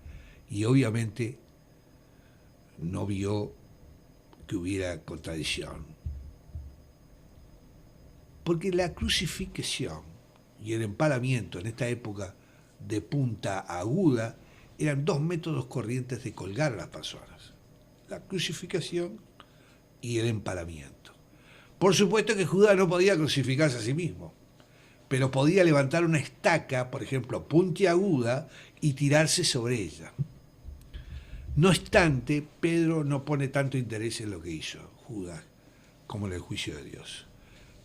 y obviamente no vio que hubiera contradicción. Porque la crucifixión y el empalamiento en esta época de punta aguda eran dos métodos corrientes de colgar a las personas: la crucifixión y el empalamiento. Por supuesto que Judas no podía crucificarse a sí mismo, pero podía levantar una estaca, por ejemplo, puntiaguda, y tirarse sobre ella. No obstante, Pedro no pone tanto interés en lo que hizo Judas como en el juicio de Dios.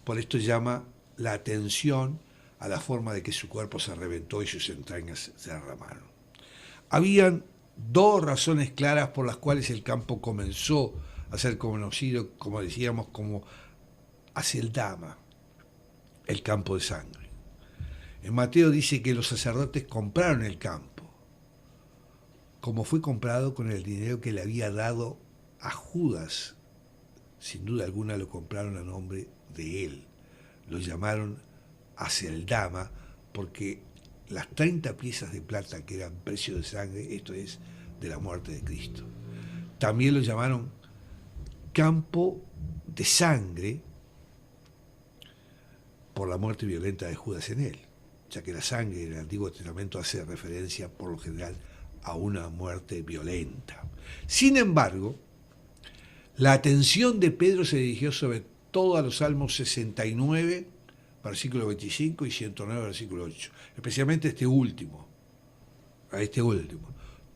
Por esto llama la atención a la forma de que su cuerpo se reventó y sus entrañas se derramaron. Habían dos razones claras por las cuales el campo comenzó a ser conocido, como decíamos, como Aceldama, el campo de sangre. En Mateo dice que los sacerdotes compraron el campo, como fue comprado con el dinero que le había dado a Judas. Sin duda alguna lo compraron a nombre de él. Lo llamaron Aceldama porque las 30 piezas de plata que eran precio de sangre, esto es, de la muerte de Cristo. También lo llamaron campo de sangre por la muerte violenta de Judas en él, ya que la sangre en el Antiguo Testamento hace referencia por lo general a una muerte violenta. Sin embargo, la atención de Pedro se dirigió sobre todo a los Salmos 69, versículo 25 y 109, versículo 8, especialmente a este último.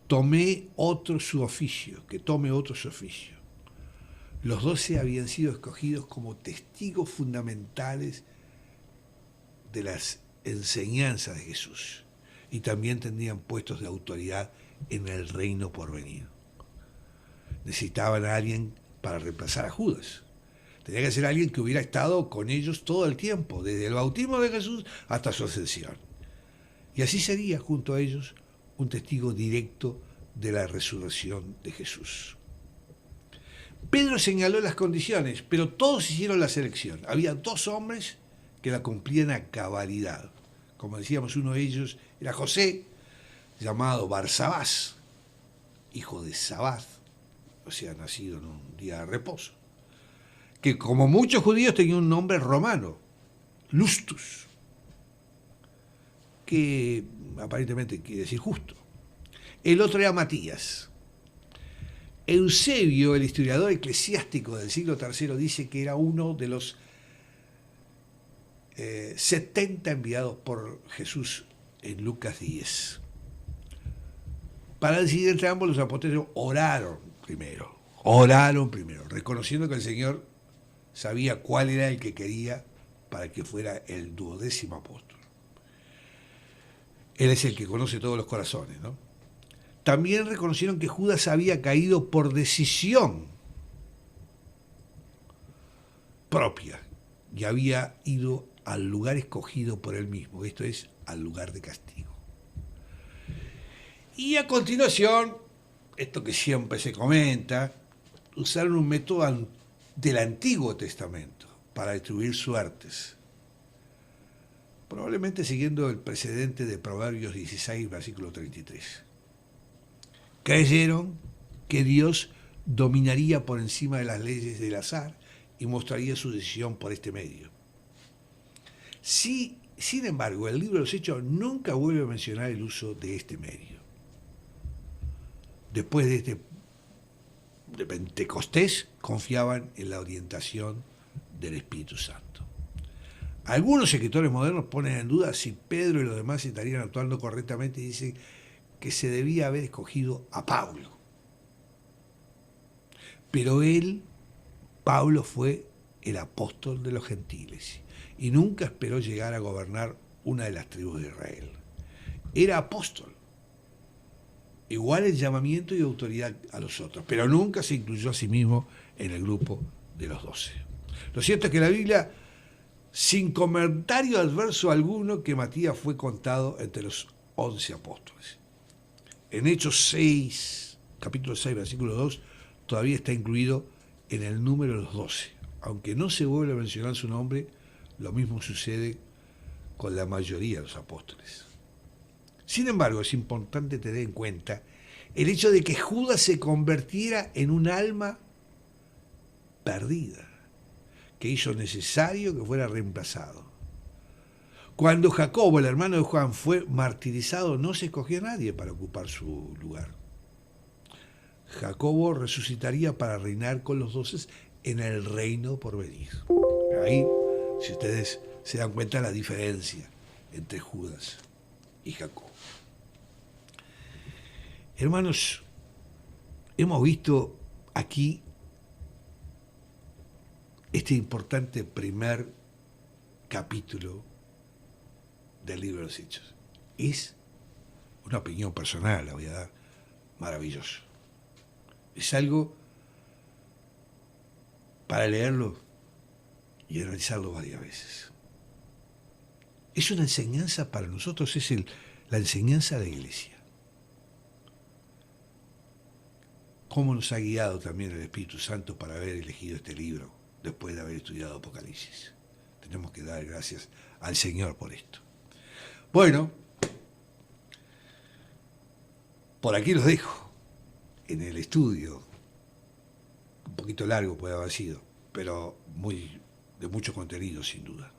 Tomé otro su oficio, que tome otro su oficio. Los 12 habían sido escogidos como testigos fundamentales de las enseñanzas de Jesús y también tendrían puestos de autoridad en el reino por venir. Necesitaban a alguien para reemplazar a Judas. Tenía que ser alguien que hubiera estado con ellos todo el tiempo, desde el bautismo de Jesús hasta su ascensión. Y así sería, junto a ellos, un testigo directo de la resurrección de Jesús. Pedro señaló las condiciones, pero todos hicieron la selección. Había 2 hombres que la cumplían a cabalidad. Como decíamos, uno de ellos era José, llamado Barsabás, hijo de Sabás, o sea, nacido en un día de reposo, que como muchos judíos tenía un nombre romano, Lustus, que aparentemente quiere decir justo. El otro era Matías. Eusebio, el historiador eclesiástico del siglo III, dice que era uno de los 70 enviados por Jesús en Lucas 10. Para decidir entre ambos, los apóstoles oraron primero, reconociendo que el Señor sabía cuál era el que quería para que fuera el 12º apóstol. Él es el que conoce todos los corazones, ¿no? También reconocieron que Judas había caído por decisión propia y había ido al lugar escogido por él mismo, esto es, al lugar de castigo. Y a continuación, esto que siempre se comenta, usaron un método del Antiguo Testamento para distribuir suertes, probablemente siguiendo el precedente de Proverbios 16, versículo 33. Creyeron que Dios dominaría por encima de las leyes del azar y mostraría su decisión por este medio. Sí, sin embargo, el libro de los Hechos nunca vuelve a mencionar el uso de este medio. Después de Pentecostés, confiaban en la orientación del Espíritu Santo. Algunos escritores modernos ponen en duda si Pedro y los demás estarían actuando correctamente y dicen que se debía haber escogido a Pablo. Pero Pablo fue el apóstol de los gentiles y nunca esperó llegar a gobernar una de las tribus de Israel. Era apóstol, igual en llamamiento y autoridad a los otros, pero nunca se incluyó a sí mismo en el grupo de los 12. Lo cierto es que la Biblia, sin comentario adverso alguno, que Matías fue contado entre los 11 apóstoles. En Hechos 6, capítulo 6, versículo 2, todavía está incluido en el número de los 12. Aunque no se vuelve a mencionar su nombre, lo mismo sucede con la mayoría de los apóstoles. Sin embargo, es importante tener en cuenta el hecho de que Judas se convirtiera en un alma perdida, que hizo necesario que fuera reemplazado. Cuando Jacobo, el hermano de Juan, fue martirizado, no se escogió a nadie para ocupar su lugar. Jacobo resucitaría para reinar con los 12 en el reino por venir. Ahí, si ustedes se dan cuenta, la diferencia entre Judas y Jacobo. Hermanos, hemos visto aquí este importante primer capítulo del libro de los Hechos. Es una opinión personal, la voy a dar, maravilloso. Es algo para leerlo y analizarlo varias veces. Es una enseñanza para nosotros, es la enseñanza de la Iglesia. Cómo nos ha guiado también el Espíritu Santo para haber elegido este libro después de haber estudiado Apocalipsis. Tenemos que dar gracias al Señor por esto. Bueno, por aquí los dejo, en el estudio. Un poquito largo puede haber sido, pero de mucho contenido sin duda.